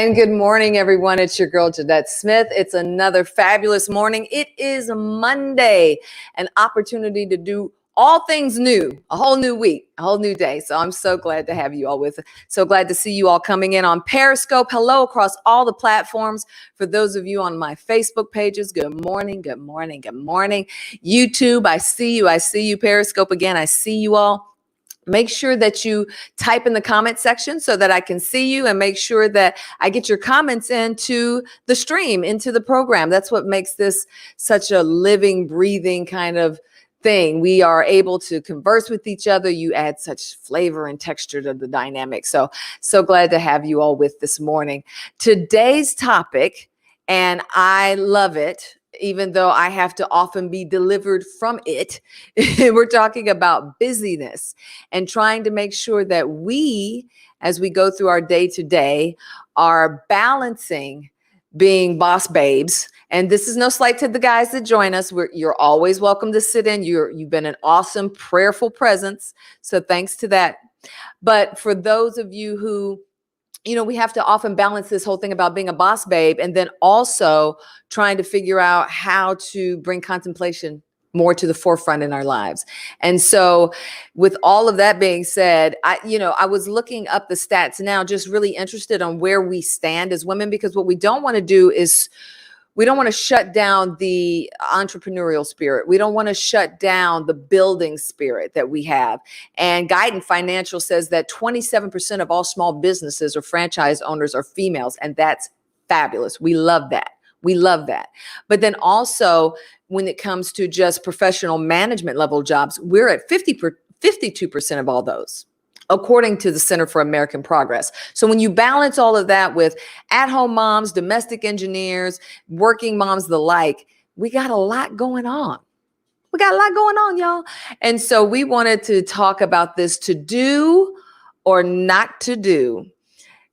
And good morning, everyone. It's your girl, Jeanette Smith. It's another fabulous morning. It is Monday, an opportunity to do all things new, a whole new week, a whole new day. So I'm so glad to have you all with. So glad to see you all coming in on Periscope. Hello across all the platforms. For those of you on my Facebook pages, good morning, good morning, good morning. YouTube, I see you. I see you. Periscope again, I see you all. Make sure that you type in the comment section so that I can see you, and make sure that I get your comments into the stream, into the program. That's what makes this such a living, breathing kind of thing. We are able to converse with each other. You add such flavor and texture to the dynamic. So glad to have you all with this morning. Today's topic, and I love it, even though I have to often be delivered from it. We're talking about busyness and trying to make sure that we, as we go through our day to day, are balancing being boss babes. And this is no slight to the guys that join us. You're always welcome to sit in. You've been an awesome, prayerful presence. So thanks to that. But for those of you who, we have to often balance this whole thing about being a boss babe and then also trying to figure out how to bring contemplation more to the forefront in our lives. And so with all of that being said, I was looking up the stats now, just really interested on where we stand as women, because what we don't want to do is we don't want to shut down the entrepreneurial spirit. We don't want to shut down the building spirit that we have. And Guidance Financial says that 27% of all small businesses or franchise owners are females. And that's fabulous. We love that. We love that. But then also when it comes to just professional management level jobs, we're at 52% of all those, according to the Center for American Progress. So when you balance all of that with at-home moms, domestic engineers, working moms, the like, we got a lot going on. We got a lot going on, y'all. And so we wanted to talk about this: to do or not to do.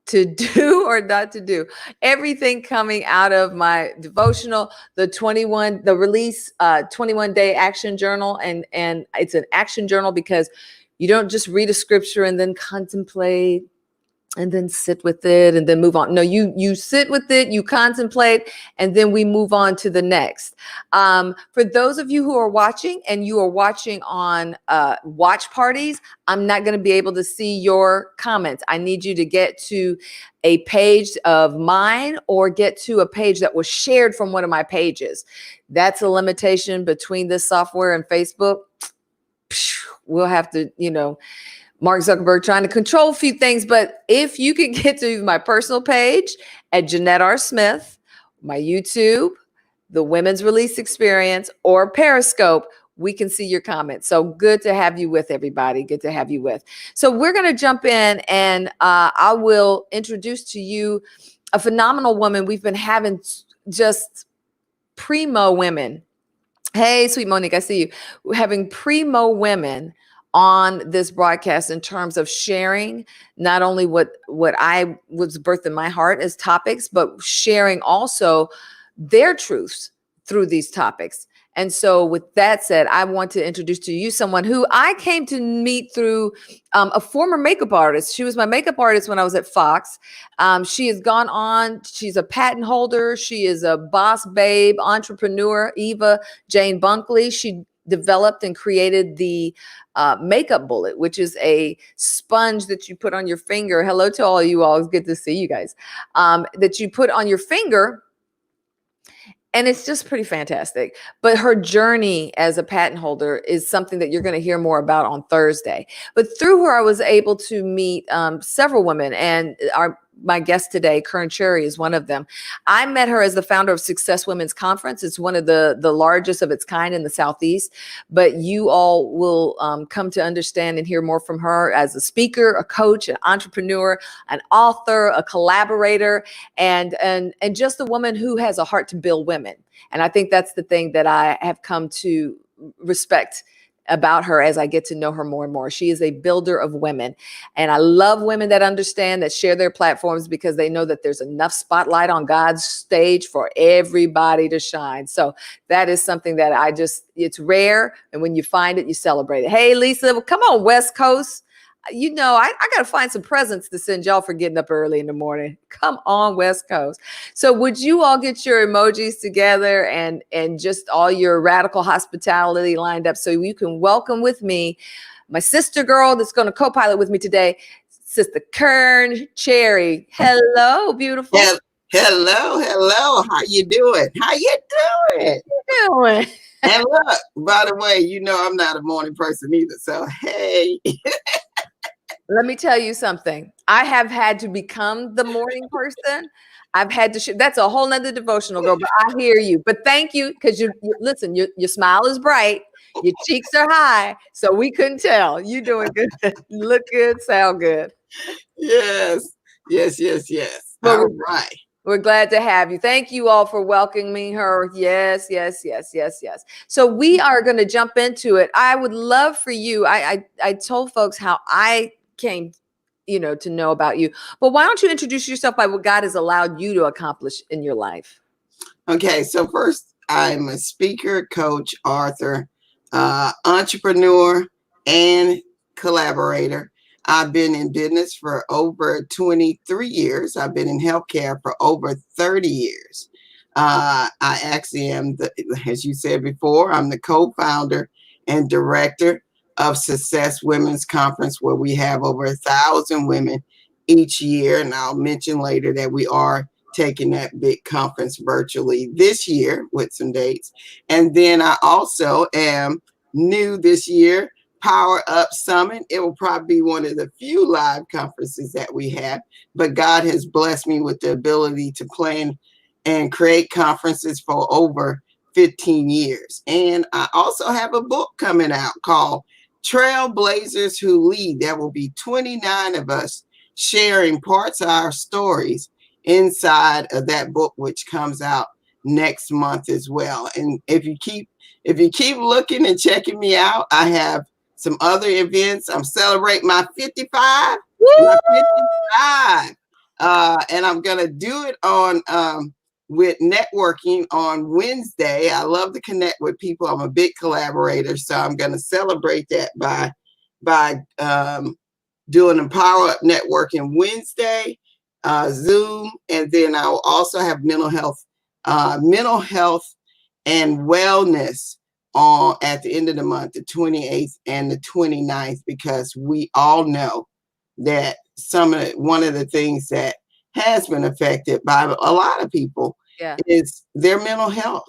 To do or not to do. Everything coming out of my devotional, the 21-day action journal. And it's an action journal because you don't just read a scripture and then contemplate and then sit with it and then move on. No, you sit with it, you contemplate, and then we move on to the next. For those of you who are watching and you are watching on watch parties, I'm not going to be able to see your comments. I need you to get to a page of mine or get to a page that was shared from one of my pages. That's a limitation between this software and Facebook. We'll have to, Mark Zuckerberg trying to control a few things. But if you can get to my personal page at Jeanette R. Smith, my YouTube, the Women's Release Experience, or Periscope, we can see your comments. So good to have you with, everybody. Good to have you with. So we're going to jump in, and I will introduce to you a phenomenal woman. We've been having just primo women. Hey, sweet Monique, I see you. We're having primo women on this broadcast in terms of sharing not only what I was birthed in my heart as topics, but sharing also their truths through these topics. And so with that said, I want to introduce to you someone who I came to meet through a former makeup artist. She was my makeup artist when I was at Fox. She has gone on. She's a patent holder. She is a boss babe, entrepreneur, Eva Jane Bunkley. She developed and created the makeup bullet, which is a sponge that you put on your finger. Hello to all you all. It's good to see you guys. That you put on your finger. And it's just pretty fantastic. But her journey as a patent holder is something that you're going to hear more about on Thursday. But through her, I was able to meet several women, and my guest today, Kearn Cherry, is one of them. I met her as the founder of Success Women's Conference. It's one of the largest of its kind in the Southeast, but you all will come to understand and hear more from her as a speaker, a coach, an entrepreneur, an author, a collaborator, and just a woman who has a heart to build women. And I think that's the thing that I have come to respect about her as I get to know her more and more. She is a builder of women. And I love women that understand, that share their platforms, because they know that there's enough spotlight on God's stage for everybody to shine. So that is something that it's rare. And when you find it, you celebrate it. Hey, Lisa, come on, West Coast. I got to find some presents to send y'all for getting up early in the morning. Come on, West Coast. So would you all get your emojis together and just all your radical hospitality lined up so you can welcome with me my sister girl that's going to co-pilot with me today, Sister Kearn Cherry. Hello, beautiful. Hello. How you doing? Doing? And look, by the way, I'm not a morning person either. So, hey. Let me tell you something. I have had to become the morning person. I've had to. That's a whole nother devotional, girl. But I hear you. But thank you, because listen. Your smile is bright. Your cheeks are high, so we couldn't tell. You doing good. Look good. Sound good. Yes. Well, All right. we're glad to have you. Thank you all for welcoming her. Yes. So we are going to jump into it. I would love for you. I told folks how I came, to know about you. But why don't you introduce yourself by what God has allowed you to accomplish in your life? Okay. So first, I'm a speaker, coach, author, entrepreneur, and collaborator. I've been in business for over 23 years. I've been in healthcare for over 30 years. I actually am, as you said before, I'm the co-founder and director of Success Women's Conference, where we have over 1,000 women each year. And I'll mention later that we are taking that big conference virtually this year with some dates. And then I also am new this year, Power Up Summit. It will probably be one of the few live conferences that we have, but God has blessed me with the ability to plan and create conferences for over 15 years. And I also have a book coming out called Trailblazers Who Lead. There will be 29 of us sharing parts of our stories inside of that book, which comes out next month as well. And if you keep looking and checking me out, I have some other events. I'm celebrating my 55. Woo! And I'm gonna do it on with networking on Wednesday. I love to connect with people. I'm a big collaborator, so I'm gonna celebrate that by doing a Power Up Networking Wednesday, Zoom, and then I will also have mental health and wellness on at the end of the month, the 28th and the 29th, because we all know that one of the things that has been affected by a lot of people is their mental health.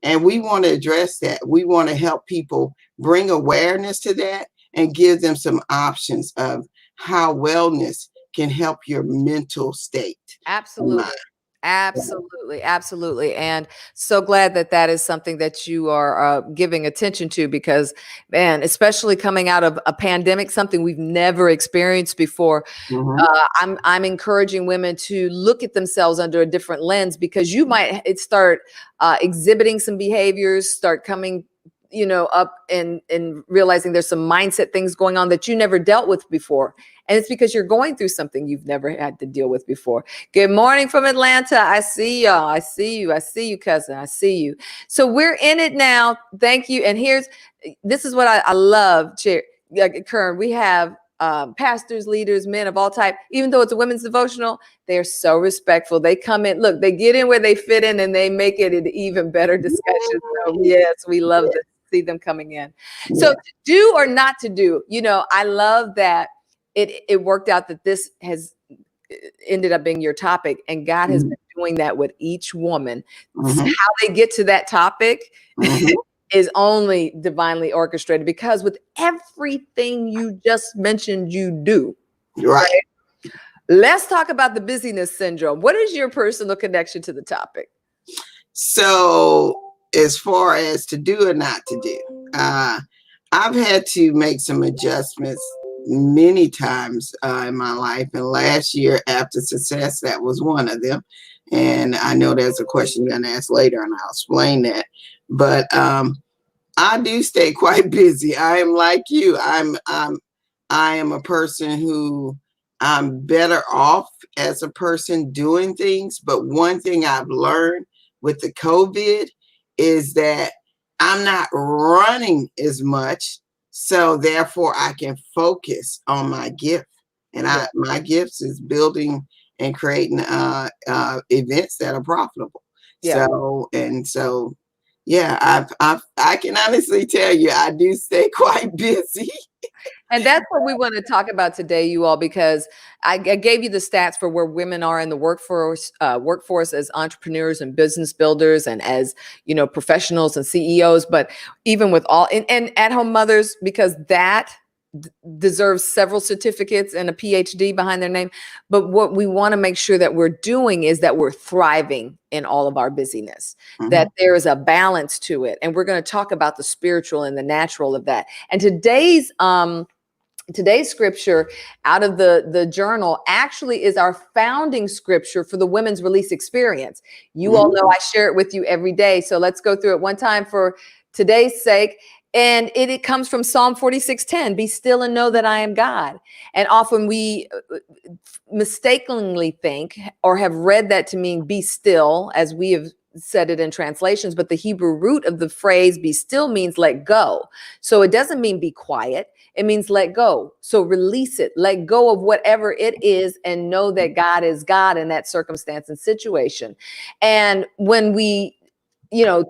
And we want to address that. We want to help people bring awareness to that and give them some options of how wellness can help your mental state. Absolutely. And so glad that is something that you are giving attention to, because, man, especially coming out of a pandemic, something we've never experienced before. Mm-hmm. I'm encouraging women to look at themselves under a different lens, because you might start exhibiting some behaviors, start coming up and realizing there's some mindset things going on that you never dealt with before. And it's because you're going through something you've never had to deal with before. Good morning from Atlanta. I see y'all. I see you, cousin. I see you. So we're in it now. Thank you. And this is what I love, Kearn. We have pastors, leaders, men of all type. Even though it's a women's devotional, they're so respectful. They come in, look, they get in where they fit in, and they make it an even better discussion. So yes, we love to see them coming in. So to do or not to do, I love that it worked out that this has ended up being your topic, and God has been doing that with each woman. Mm-hmm. How they get to that topic is only divinely orchestrated, because with everything you just mentioned, you do. Right. Let's talk about the busyness syndrome. What is your personal connection to the topic? So as far as to do or not to do, I've had to make some adjustments many times in my life. And last year after Success, that was one of them. And I know there's a question you're going to ask later, and I'll explain that. But I do stay quite busy. I am like you. I am a person who I'm better off as a person doing things. But one thing I've learned with the COVID is that I'm not running as much. So therefore I can focus on my gift. And Yeah. my gifts is building and creating events that are profitable. Yeah. So yeah, I can honestly tell you I do stay quite busy. And that's what we want to talk about today, you all, because I gave you the stats for where women are in the workforce as entrepreneurs and business builders, and as professionals and CEOs. But even with all and at-home mothers, because that deserves several certificates and a PhD behind their name. But what we want to make sure that we're doing is that we're thriving in all of our busyness, that there is a balance to it. And we're going to talk about the spiritual and the natural of that. And today's scripture out of the journal actually is our founding scripture for the Women's Release Experience. You all know I share it with you every day. So let's go through it one time for today's sake. And it comes from Psalm 46:10. Be still and know that I am God. And often we mistakenly think or have read that to mean be still, as we have said it in translations, but the Hebrew root of the phrase be still means let go. So it doesn't mean be quiet. It means let go. So release it, let go of whatever it is, and know that God is God in that circumstance and situation. And when we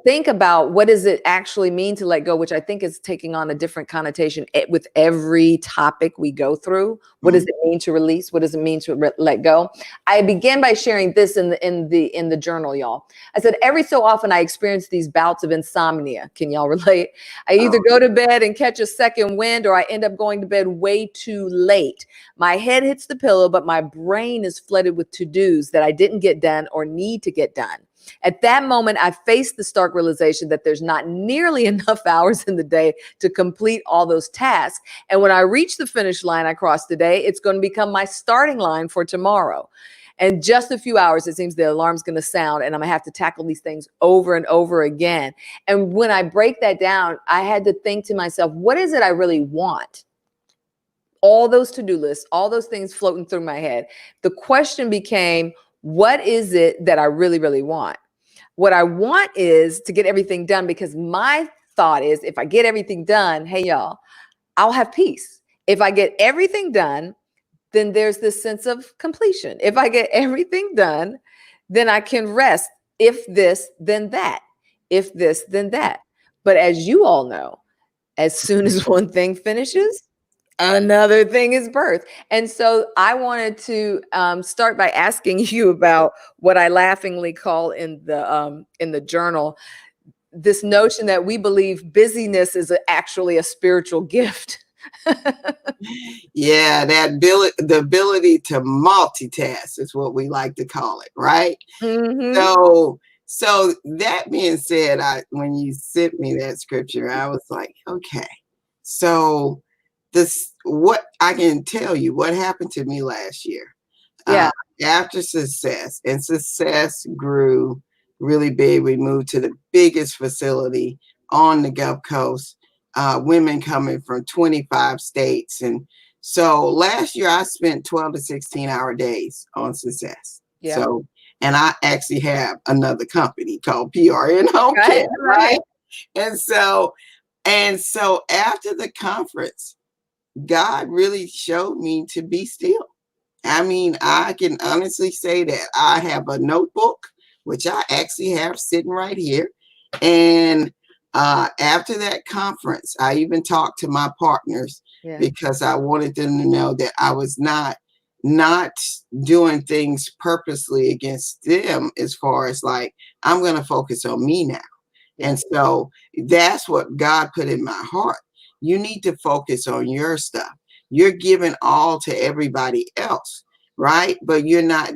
think about what does it actually mean to let go, which I think is taking on a different connotation with every topic we go through. What does it mean to release? What does it mean to let go? I began by sharing this in the journal, y'all. I said, every so often I experience these bouts of insomnia. Can y'all relate? I either go to bed and catch a second wind, or I end up going to bed way too late. My head hits the pillow, but my brain is flooded with to-dos that I didn't get done or need to get done. At that moment, I faced the stark realization that there's not nearly enough hours in the day to complete all those tasks. And when I reach the finish line I crossed today, it's going to become my starting line for tomorrow. And just a few hours, it seems the alarm's going to sound, and I'm going to have to tackle these things over and over again. And when I break that down, I had to think to myself, what is it I really want? All those to-do lists, all those things floating through my head. The question became, what is it that I really, really want? What I want is to get everything done, because my thought is if I get everything done, hey, y'all, I'll have peace. If I get everything done, then there's this sense of completion. If I get everything done, then I can rest. If this, then that. If this, then that. But as you all know, as soon as one thing finishes, another thing is birth. And so I wanted to start by asking you about what I laughingly call in the journal, this notion that we believe busyness is actually a spiritual gift. Yeah, the ability to multitask is what we like to call it, right? So that being said, when you sent me that scripture, I was like, okay, so what I can tell you what happened to me last year. Yeah. After success, and success grew really big. We moved to the biggest facility on the Gulf Coast, women coming from 25 states. And so last year I spent 12 to 16-hour days on success. Yeah. So, and I actually have another company called PRN Home Care, right? And so after the conference, God really showed me to be still. I mean, I can honestly say that I have a notebook, which I actually have sitting right here. And after that conference, I even talked to my partners because I wanted them to know that I was not doing things purposely against them, as far as like, I'm going to focus on me now. And so that's what God put in my heart. You need to focus on your stuff. You're giving all to everybody else, right? But you're not,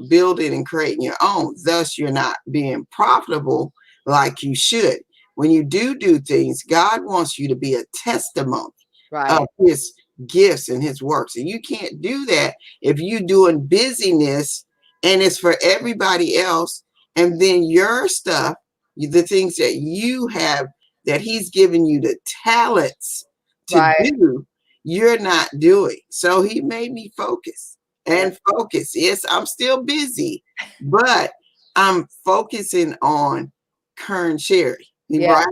building and creating your own. Thus, you're not being profitable like you should. When you do things, God wants you to be a testimony of his gifts and his works. And you can't do that if you're doing busyness and it's for everybody else. And then your stuff, the things that you have, that he's given you the talents to do, you're not doing. So he made me focus and focus. Yes, I'm still busy, but I'm focusing on Kearn Cherry, right?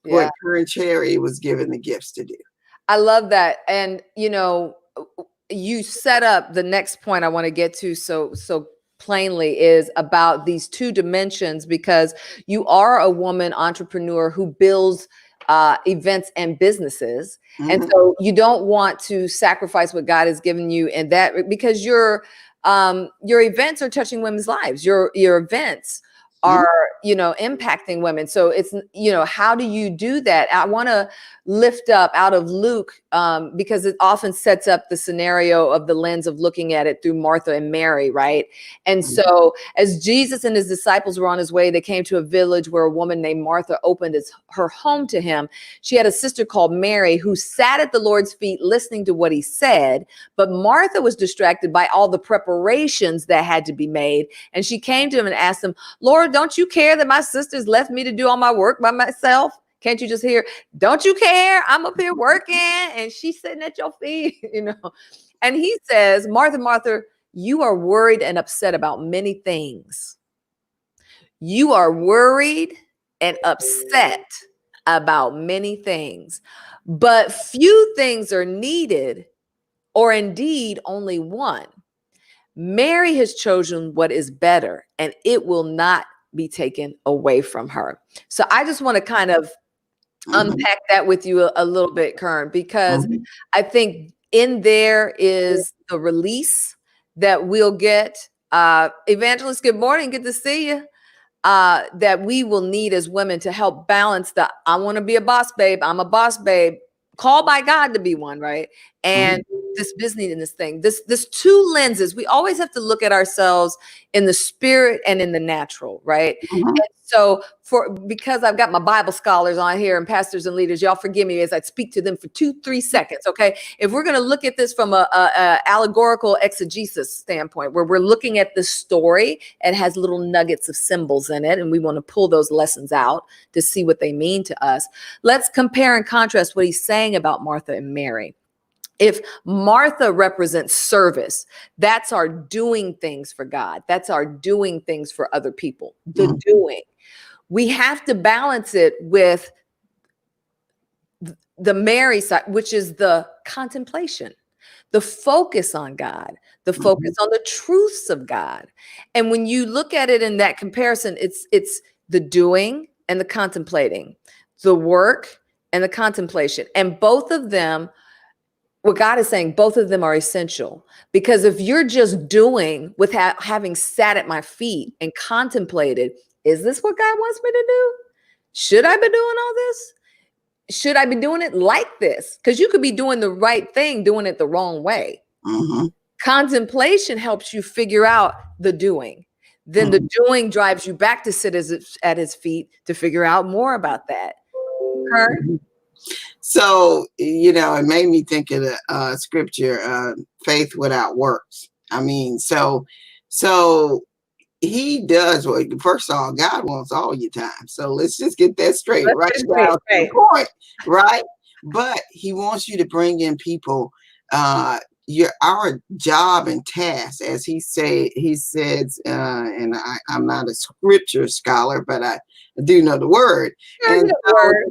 Yeah. what Kearn Cherry was given the gifts to do. I love that. And, you know, you set up the next point I want to get to so plainly is about these two dimensions, because you are a woman entrepreneur who builds events and businesses. And Mhm. so you don't want to sacrifice what God has given you, and that because your events are touching women's lives. Your events Mhm. are, you know, impacting women. So it's, you know, how do you do that? I want to lift up out of Luke, because it often sets up the scenario of the lens of looking at it through Martha and Mary, right? And so as Jesus and his disciples were on his way, they came to a village where a woman named Martha opened her home to him. She had a sister called Mary who sat at the Lord's feet listening to what he said, but Martha was distracted by all the preparations that had to be made. And she came to him and asked him, Lord, don't you care that my sisters left me to do all my work by myself? Can't you just hear, don't you care? I'm up here working and she's sitting at your feet, you know? And he says, Martha, Martha, you are worried and upset about many things. You are worried and upset about many things, but few things are needed, or indeed only one. Mary has chosen what is better, and it will not be taken away from her. So I just want to kind of unpack that with you a little bit, Kearn, because Mhm. I think in there is the release that we'll get. Evangelist, good morning. Good to see you. That we will need as women to help balance the I want to be a boss babe. I'm a boss babe, called by God to be one, right? And this busyness thing, this two lenses. We always have to look at ourselves in the spirit and in the natural, right? Mhm. And so because I've got my Bible scholars on here and pastors and leaders, y'all forgive me as I speak to them for 2-3 seconds. Okay. If we're going to look at this from a allegorical exegesis standpoint, where we're looking at the story, it has little nuggets of symbols in it, and we want to pull those lessons out to see what they mean to us. Let's compare and contrast what he's saying about Martha and Mary. If Martha represents service, that's our doing things for God. That's our doing things for other people, the doing. We have to balance it with the Mary side, which is the contemplation, the focus on God, the focus on the truths of God. And when you look at it in that comparison, it's the doing and the contemplating, the work and the contemplation. And both of them, what God is saying, both of them are essential. Because if you're just doing without having sat at my feet and contemplated, is this what God wants me to do? Should I be doing all this? Should I be doing it like this? Because you could be doing the right thing, doing it the wrong way. Contemplation helps you figure out the doing. Then the doing drives you back to sit at his feet to figure out more about that. Kearn? So, you know, it made me think of the scripture, faith without works. I mean, so he does what, first of all, God wants all your time. So let's just get that straight, Let's right get it down to the straight. point, right? But he wants you to bring in people, our job and task, as he says, and I'm not a scripture scholar, but I do know the word. There's And a so word.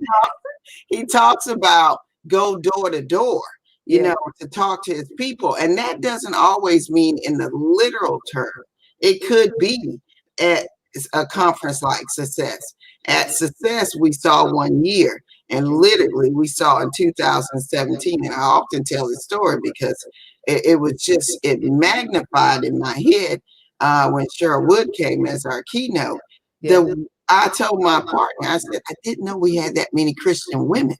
he talks about go door to door, you Yeah. know, to talk to his people. And that doesn't always mean in the literal term. It could be at a conference like Success. At Success, we saw 1 year, and literally we saw in 2017. And I often tell this story because it was just, it magnified in my head when Cheryl Wood came as our keynote. Yeah. I told my partner, I said, I didn't know we had that many Christian women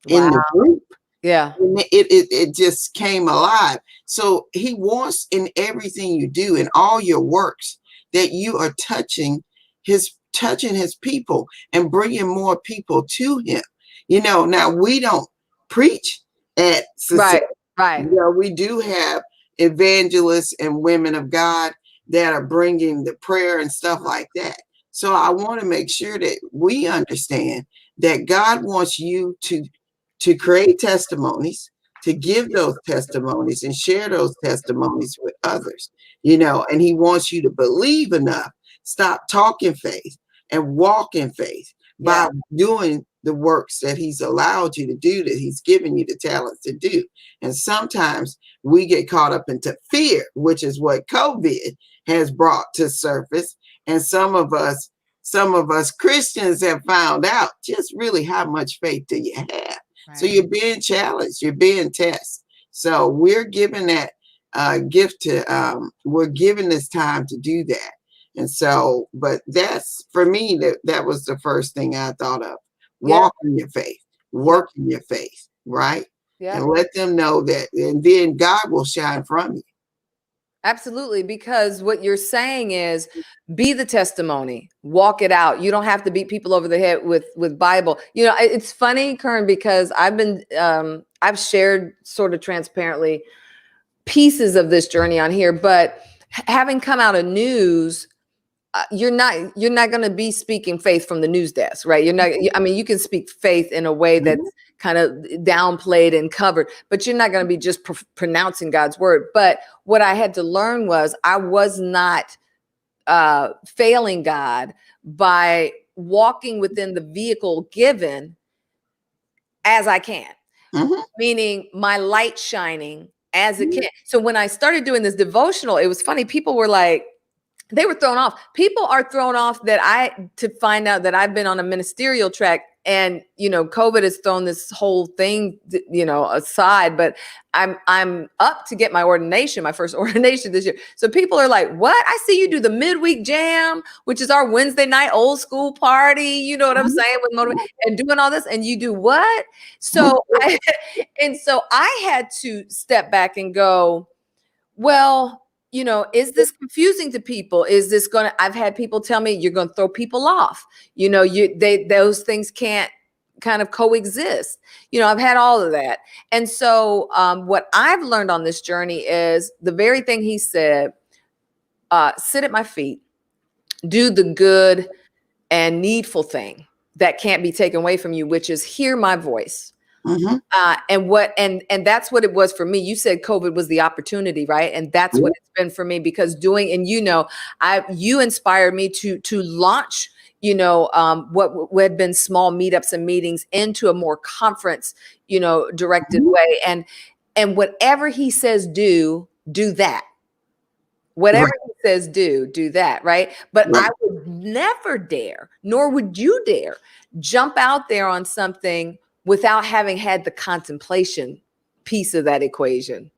in Wow. the group. Yeah. And it just came alive. So he wants in everything you do, in all your works, that you are touching his people and bringing more people to him. You know, now we don't preach at Success. Right. Right. You know, we do have evangelists and women of God that are bringing the prayer and stuff like that. So I want to make sure that we understand that God wants you to create testimonies, to give those testimonies and share those testimonies with others, you know, and he wants you to believe enough, stop talking faith and walk in faith by doing the works that he's allowed you to do, that he's given you the talents to do. And sometimes we get caught up into fear, which is what COVID has brought to surface. And some of us Christians have found out just really how much faith do you have. Right. So you're being challenged, you're being tested. So we're given that gift to, we're given this time to do that. And so, but that's, for me, that was the first thing I thought of. Walk in your faith, work in your faith, right? Yeah. And let them know that, and then God will shine from you. Absolutely, because what you're saying is be the testimony, walk it out. You don't have to beat people over the head with Bible. You know, it's funny, Kearn, because I've shared sort of transparently pieces of this journey on here, but having come out of news, you're not going to be speaking faith from the news desk, right? You're not, I mean, you can speak faith in a way that's kind of downplayed and covered, but you're not going to be just pronouncing God's word. But what I had to learn was I was not failing God by walking within the vehicle given as I can, meaning my light shining as it can. So when I started doing this devotional, it was funny. People were like, they were thrown off. People are thrown off to find out that I've been on a ministerial track, and, you know, COVID has thrown this whole thing, you know, aside, but I'm up to get my ordination, my first ordination this year. So people are like, what? I see you do the midweek jam, which is our Wednesday night old school party. You know what I'm saying? With motivation and doing all this, and you do what? So I had to step back and go, well, you know, is this confusing to people? Is this I've had people tell me you're going to throw people off. You know, those things can't kind of coexist. You know, I've had all of that. And so what I've learned on this journey is the very thing he said, sit at my feet, do the good and needful thing that can't be taken away from you, which is hear my voice. And that's what it was for me. You said COVID was the opportunity, right? And that's what it's been for me, because you inspired me to launch, you know, what had been small meetups and meetings into a more conference, you know, directed way. And whatever he says, do that. Whatever he says, do that, right? But I would never dare, nor would you dare, jump out there on something without having had the contemplation piece of that equation.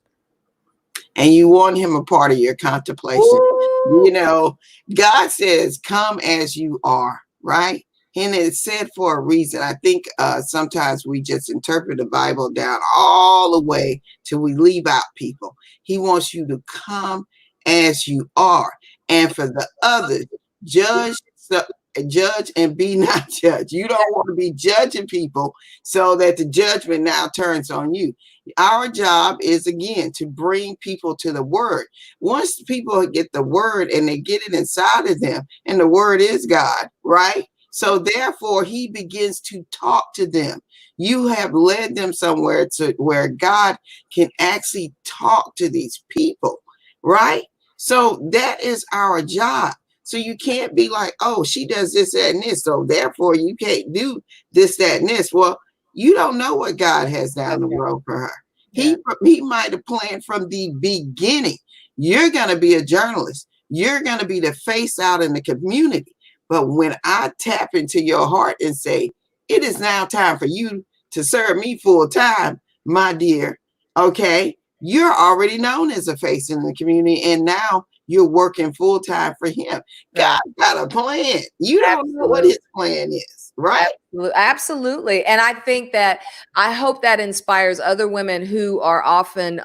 And you want him a part of your contemplation. Ooh. You know, God says, come as you are, right? And it's said for a reason. I think sometimes we just interpret the Bible down all the way till we leave out people. He wants you to come as you are. And for the others, judge and be not judged. You don't want to be judging people so that the judgment now turns on you. Our job is, again, to bring people to the word. Once people get the word and they get it inside of them, and the word is God, right? So therefore, he begins to talk to them. You have led them somewhere to where God can actually talk to these people, right? So that is our job. So you can't be like, oh, she does this, that, and this, so therefore you can't do this, that, and this. Well, you don't know what God has down the road for her. Yeah. He might have planned from the beginning. You're going to be a journalist. You're going to be the face out in the community. But when I tap into your heart and say, it is now time for you to serve me full time, my dear, okay, you're already known as a face in the community, and now you're working full time for him. God got a plan. You don't know what his plan is, right? Absolutely. And I think that I hope that inspires other women who are often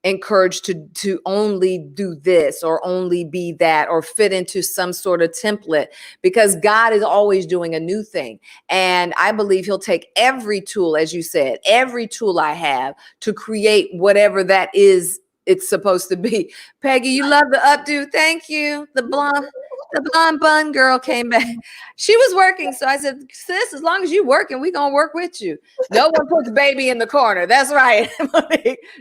encouraged to only do this or only be that or fit into some sort of template, because God is always doing a new thing. And I believe he'll take every tool, as you said, every tool I have to create whatever that is it's supposed to be. Peggy, you love the updo. Thank you. The blonde bun girl came back. She was working. So I said, sis, as long as you working, we gonna work with you. No one puts baby in the corner. That's right.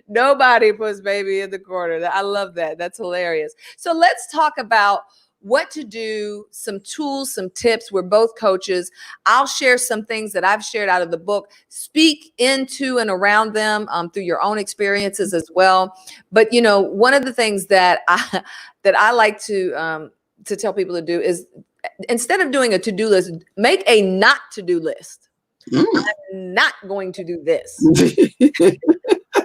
Nobody puts baby in the corner. I love that. That's hilarious. So let's talk about what to do, some tools, some tips. We're both coaches. I'll share some things that I've shared out of the book. Speak into and around them through your own experiences as well. But you know, one of the things that I like to tell people to do is, instead of doing a to-do list, make a not to-do list. I'm not going to do this.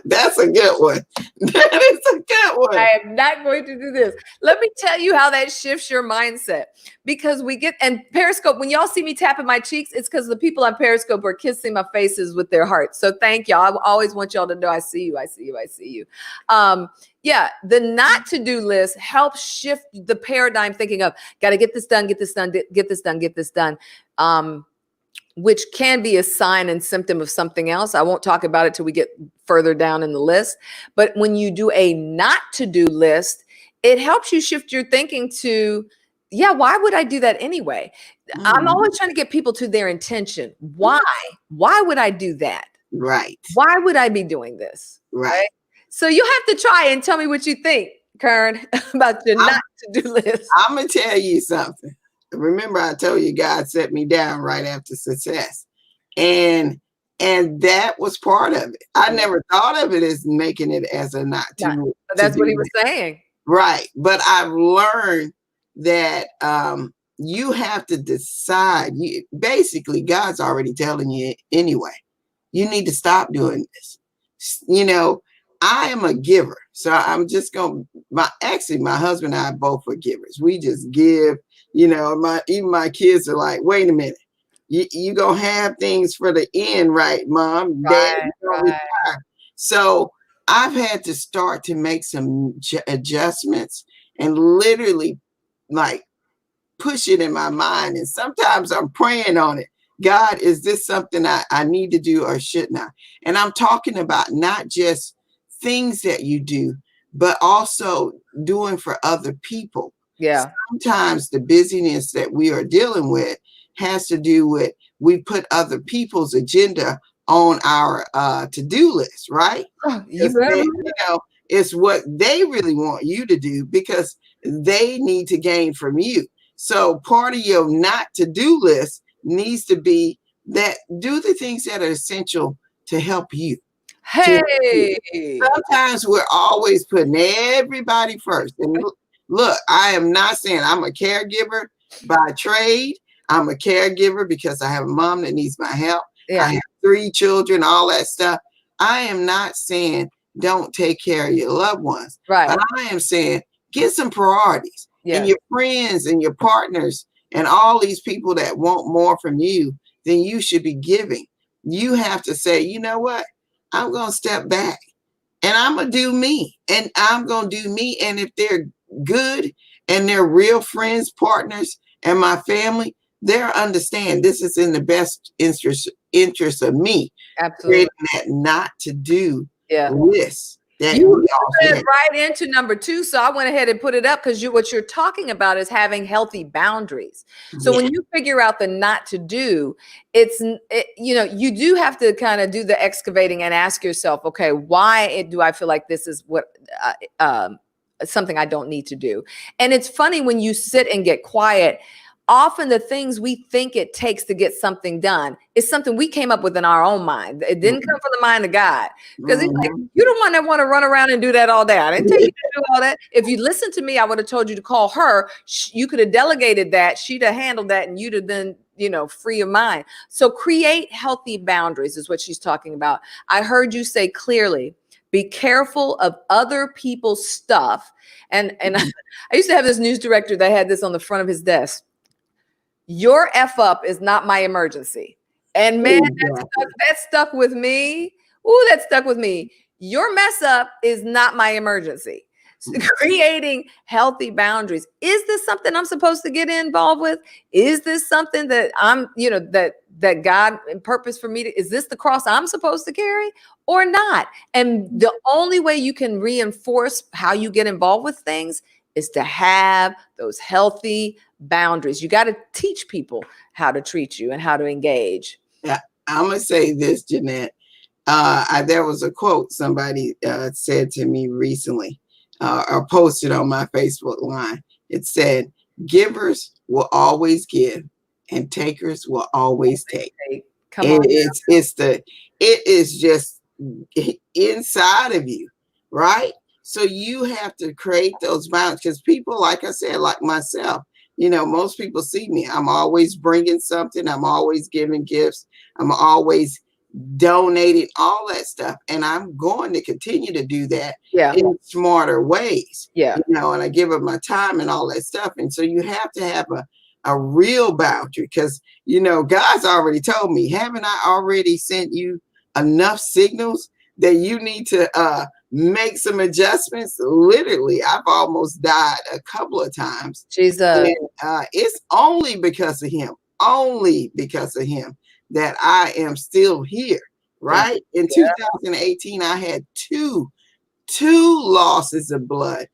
That's a good one. That is a good one. I am not going to do this. Let me tell you how that shifts your mindset, because we get, and Periscope, when y'all see me tapping my cheeks, it's because the people on Periscope are kissing my faces with their hearts. So thank y'all. I always want y'all to know I see you. I see you. I see you. Yeah, the not to do list helps shift the paradigm, thinking of got to get this done, get this done, get this done, get this done. Which can be a sign and symptom of something else. I won't talk about it till we get further down in the list. But when you do a not to do list, it helps you shift your thinking to, yeah, why would I do that anyway? I'm always trying to get people to their intention. Why? Why would I do that? Right. Why would I be doing this? Right. So you have to try and tell me what you think, Kearn, about your not to do list. I'm going to tell you something. Remember, I told you God set me down right after success. And that was part of it. I never thought of it as making it as a not to. That's what he was saying. Right. But I've learned that you have to decide. Basically, God's already telling you anyway. You need to stop doing this. You know, I am a giver. So I'm just going to, my husband and I both are givers. We just give. You know, even my kids are like, wait a minute, you gonna have things for the end, right, Mom? Dad, right. So I've had to start to make some adjustments and literally like push it in my mind. And sometimes I'm praying on it. God, is this something I need to do or shouldn't I? And I'm talking about not just things that you do, but also doing for other people. Yeah. Sometimes the busyness that we are dealing with has to do with we put other people's agenda on our to-do list, right? You know, it's what they really want you to do because they need to gain from you. So part of your not to-do list needs to be that do the things that are essential to help you. Hey, sometimes we're always putting everybody first. And look, I am not saying I'm a caregiver by trade. I'm a caregiver because I have a mom that needs my help. Yeah. I have 3 children, all that stuff. I am not saying don't take care of your loved ones. Right. But I am saying get some priorities. Yeah. And your friends and your partners and all these people that want more from you than you should be giving. You have to say, you know what? I'm going to step back and I'm going to do me. And I'm going to do me. And if they're good and they're real friends, partners, and my family, they'll understand this is in the best interest of me. Absolutely. That not to do this. That you led right into number 2. So I went ahead and put it up because what you're talking about is having healthy boundaries. So when you figure out the not to do, you know, you do have to kind of do the excavating and ask yourself, okay, why do I feel like this is what something I don't need to do? And it's funny when you sit and get quiet. Often the things we think it takes to get something done is something we came up with in our own mind. It didn't come from the mind of God. Because he's like, you're the one that want to run around and do that all day. I didn't tell you to do all that. If you listened to me, I would have told you to call her. You could have delegated that. She'd have handled that and you'd have been, you know, free of mind. So create healthy boundaries is what she's talking about. I heard you say clearly, be careful of other people's stuff. And I used to have this news director that had this on the front of his desk. Your F up is not my emergency. And man, that stuck with me. Ooh, that stuck with me. Your mess up is not my emergency. So creating healthy boundaries. Is this something I'm supposed to get involved with? Is this something that I'm, you know, that God purpose for me to, is this the cross I'm supposed to carry or not? And the only way you can reinforce how you get involved with things is to have those healthy boundaries. You got to teach people how to treat you and how to engage. Yeah, I'm going to say this, Jeanette. There was a quote somebody said to me recently or posted on my Facebook line. It said, Givers will always give, and takers will always take. Hey, come on. It is just inside of you, right? So you have to create those boundaries, because people, like I said, like myself, most people see me. I'm always bringing something. I'm always giving gifts. I'm always donating, all that stuff. And I'm going to continue to do that Yeah. in smarter ways, Yeah. and I give up my time and all that stuff. And so you have to have a real boundary, because, God's already told me, haven't I already sent you enough signals that you need to make some adjustments? Literally, I've almost died a couple of times. Jesus. And it's only because of him that I am still here, right? Yeah. In 2018, I had two losses of blood.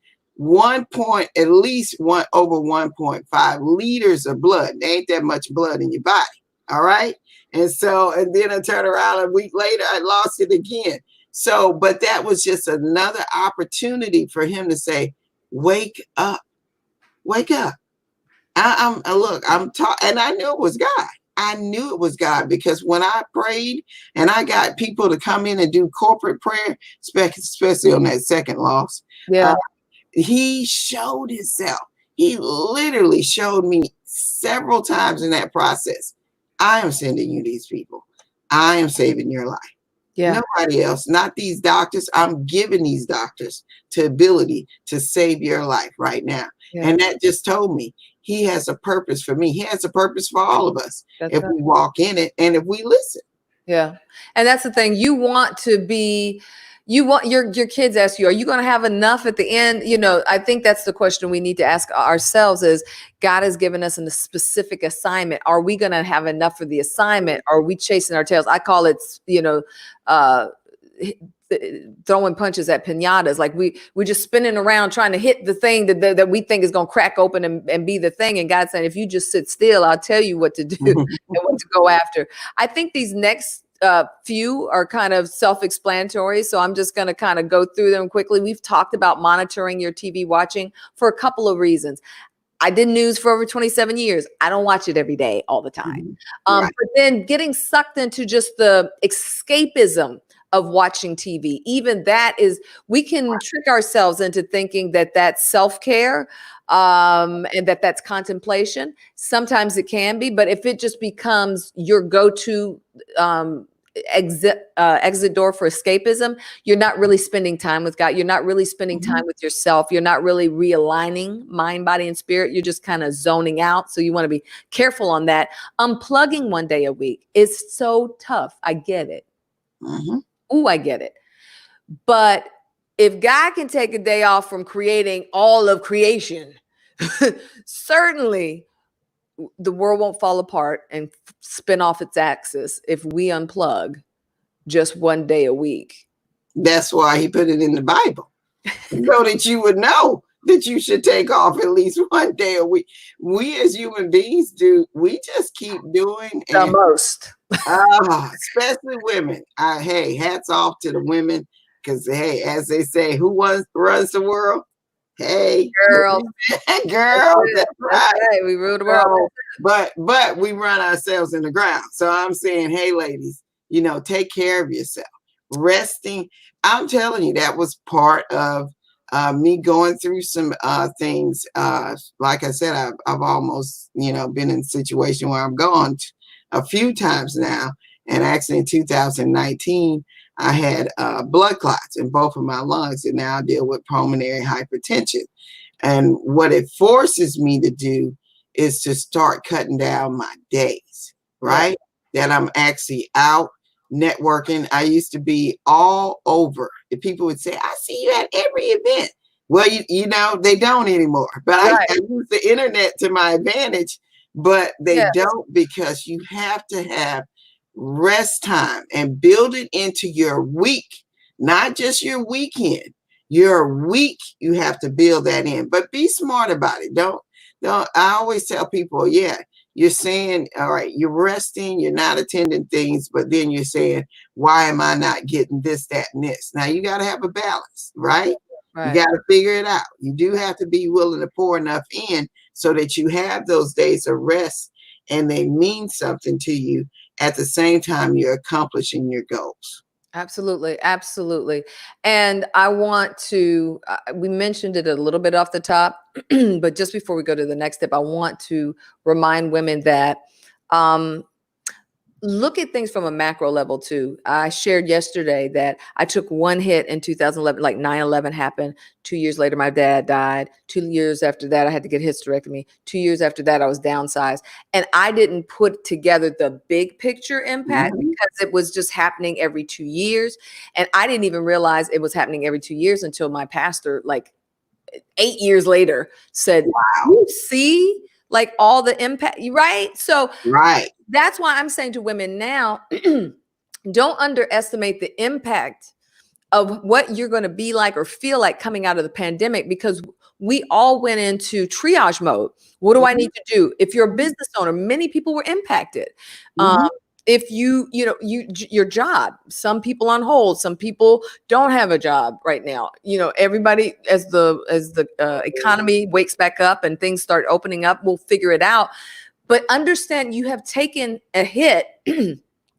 At least one over 1.5 liters of blood. There ain't that much blood in your body. All right. And then I turned around a week later, I lost it again. So, but that was just another opportunity for him to say, wake up, wake up. I'm talking, and I knew it was God. I knew it was God, because when I prayed and I got people to come in and do corporate prayer, especially on that second loss, Yeah. he showed himself. He literally showed me several times in that process. I am sending you these people. I am saving your life. Yeah. Nobody else, not these doctors. I'm giving these doctors the ability to save your life right now. Yeah. And that just told me he has a purpose for me. He has a purpose for all of us. That's if right. we walk in it and if we listen. Yeah. And that's the thing. You want your kids ask you, are you going to have enough at the end? I think that's the question we need to ask ourselves is, God has given us a specific assignment. Are we going to have enough for the assignment? Or are we chasing our tails? I call it, throwing punches at pinatas. Like we're just spinning around trying to hit the thing that we think is going to crack open and be the thing. And God's saying, if you just sit still, I'll tell you what to do and what to go after. I think these next few are kind of self-explanatory. So I'm just going to kind of go through them quickly. We've talked about monitoring your TV watching for a couple of reasons. I did news for over 27 years. I don't watch it every day, all the time. Right. But then getting sucked into just the escapism of watching TV, even that is, we can trick ourselves into thinking that that's self-care and that's contemplation. Sometimes it can be, but if it just becomes your go-to exit door for escapism, you're not really spending time with God. You're not really spending time with yourself. You're not really realigning mind, body, and spirit. You're just kind of zoning out. So you want to be careful on that. Unplugging one day a week is so tough. I get it. Ooh, I get it. But if God can take a day off from creating all of creation, certainly the world won't fall apart and spin off its axis if we unplug just one day a week. That's why he put it in the Bible, so that you would know that you should take off at least one day a week. We as human beings we just keep doing The most. Especially women. Hey, hats off to the women, because hey, as they say, who runs the world? Hey, girl, that's right. We rule the world. But we run ourselves in the ground. So I'm saying, hey, ladies, take care of yourself. Resting. I'm telling you, that was part of me going through some things. Like I said, I've almost, been in a situation where I'm gone a few times now. And actually in 2019, I had blood clots in both of my lungs, and now I deal with pulmonary hypertension. And what it forces me to do is to start cutting down my days, right? Yeah. That I'm actually out networking. I used to be all over. The people would say, I see you at every event. Well, they don't anymore. But I use the internet to my advantage, but they don't, because you have to have rest time and build it into your week, not just your weekend. Your week, you have to build that in, but be smart about it. Don't. I always tell people, you're saying, all right, you're resting, you're not attending things, but then you're saying, why am I not getting this, that, and this? Now you got to have a balance, right? You Right. got to figure it out. You do have to be willing to pour enough in so that you have those days of rest and they mean something to you at the same time you're accomplishing your goals. Absolutely, absolutely. And I want to, we mentioned it a little bit off the top, but just before we go to the next step, I want to remind women that um, look at things from a macro level too. I shared yesterday that I took one hit in 2011, like 9/11 happened. 2 years later, my dad died. 2 years after that, I had to get hysterectomy. 2 years after that, I was downsized. And I didn't put together the big picture impact Mhm. because it was just happening every 2 years. And I didn't even realize it was happening every 2 years until my pastor, like 8 years later, said, Wow. "You see, like all the impact, right?" So Right. that's why I'm saying to women now, don't underestimate the impact of what you're going to be like or feel like coming out of the pandemic, because we all went into triage mode. What do I Mhm. need to do? If you're a business owner, many people were impacted. Um, Mhm. if your job, some people on hold, some people don't have a job right now. Everybody, as the economy wakes back up and things start opening up, we'll figure it out. But understand you have taken a hit.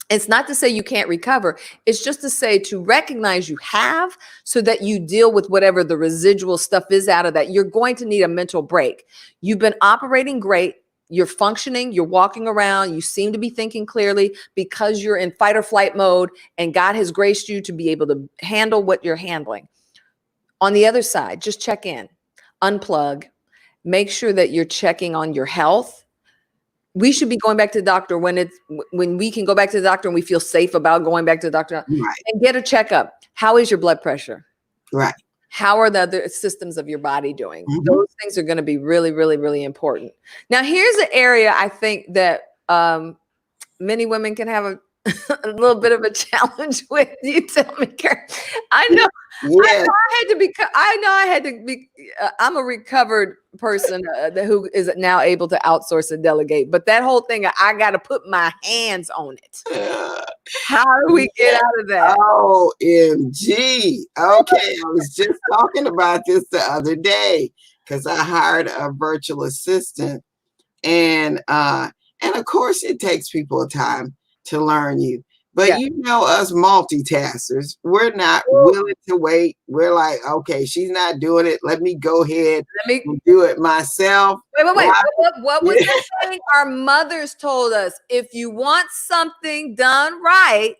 It's not to say you can't recover. It's just to say to recognize you have, so that you deal with whatever the residual stuff is out of that. You're going to need a mental break. You've been operating great. You're functioning. You're walking around. You seem to be thinking clearly because you're in fight or flight mode, and God has graced you to be able to handle what you're handling. On the other side, just check in, unplug, make sure that you're checking on your health. We should be going back to the doctor when we can go back to the doctor and we feel safe about going back to the doctor, Right. and get a checkup. How is your blood pressure? Right. How are the other systems of your body doing? Mhm. Those things are going to be really, really, really important. Now, here's an area I think that many women can have a little bit of a challenge with. You tell me, Karen. I know Yeah. I had to be. I know I had to be. I'm a recovered person who is now able to outsource and delegate. But that whole thing, I got to put my hands on it. How do we get Yeah. out of that? OMG. Okay. I was just talking about this the other day because I hired a virtual assistant, and of course it takes people time to learn you. But Yeah. you know us multitaskers, we're not Woo. willing to wait. We're like, okay, she's not doing it. Let me go ahead Let me and do it myself. wait. Why? What was that saying? Our mothers told us, if you want something done right,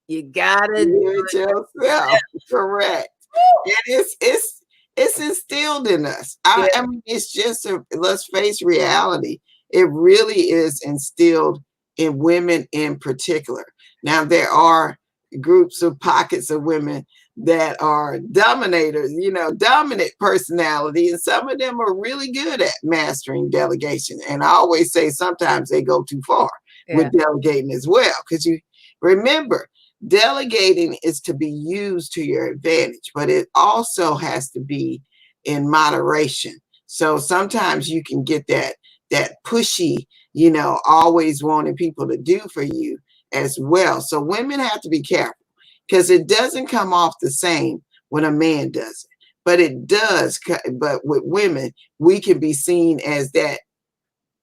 you gotta do Do it yourself. Correct. And it's instilled in us. it. I mean, it's just let's face reality. It really is instilled in women in particular. Now there are groups of pockets of women that are dominators, dominant personality, and some of them are really good at mastering delegation. And I always say sometimes they go too far Yeah. with delegating as well, because you remember delegating is to be used to your advantage, but it also has to be in moderation. So sometimes you can get that pushy, always wanting people to do for you as well. So women have to be careful because it doesn't come off the same when a man does it, but it does. But with women, we can be seen as that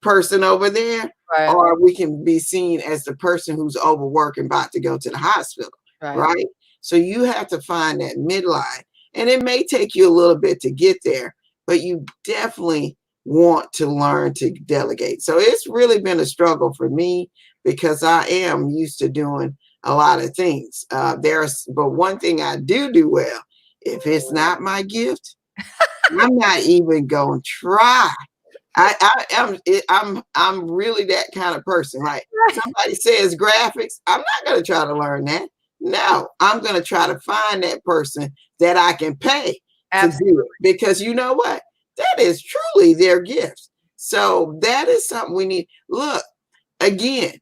person over there, Right. or we can be seen as the person who's overworked and about to go to the hospital, Right. right? So you have to find that midline. And it may take you a little bit to get there, but you definitely want to learn to delegate. So it's really been a struggle for me because I am used to doing a lot of things. But one thing I do well, if it's not my gift, I'm not even going to try. I'm really that kind of person. Like somebody says graphics, I'm not going to try to learn that. No, I'm going to try to find that person that I can pay to do it, because you know what? That is truly their gift. So that is something we need. Look, again,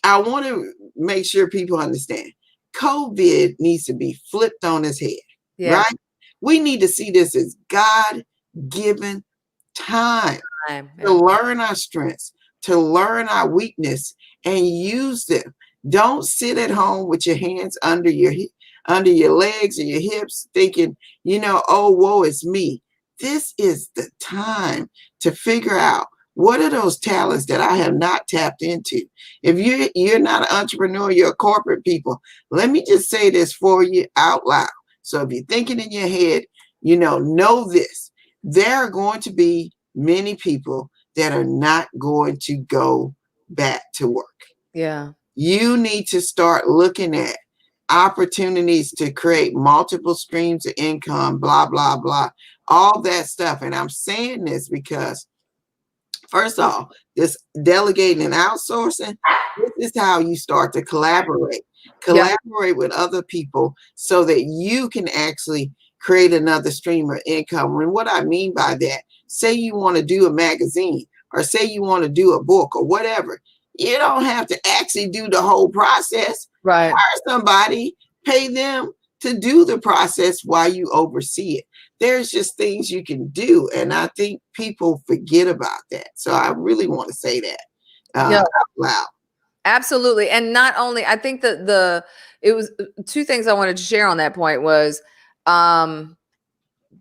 I want to make sure people understand COVID needs to be flipped on its head, Yeah. right? We need to see this as God given time to learn our strengths, to learn our weakness, and use them. Don't sit at home with your hands under your legs or your hips, thinking, oh, woe is me. This is the time to figure out, what are those talents that I have not tapped into? If you're not an entrepreneur, you're a corporate people. Let me just say this for you out loud. So if you're thinking in your head, know this. There are going to be many people that are not going to go back to work. Yeah. You need to start looking at opportunities to create multiple streams of income, blah, blah, blah, all that stuff. And I'm saying this because, first off, this delegating and outsourcing, this is how you start to collaborate with other people so that you can actually create another stream of income. And what I mean by that, say you want to do a magazine, or say you want to do a book, or whatever. You don't have to actually do the whole process. Right. Hire somebody, pay them to do the process while you oversee it. There's just things you can do. And I think people forget about that. So I really want to say that out loud. Absolutely. And not only, I think that it was two things I wanted to share on that point was,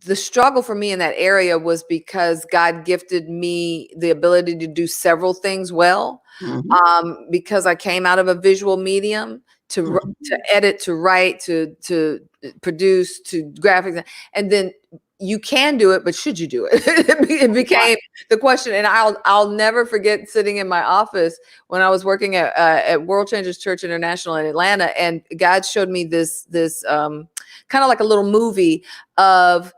the struggle for me in that area was because God gifted me the ability to do several things well. Because I came out of a visual medium to edit, to write, to produce, to graphics, and then you can do it, but should you do it? It became the question. And I'll never forget sitting in my office when I was working at World Changers Church International in Atlanta, and God showed me this kind of like a little movie of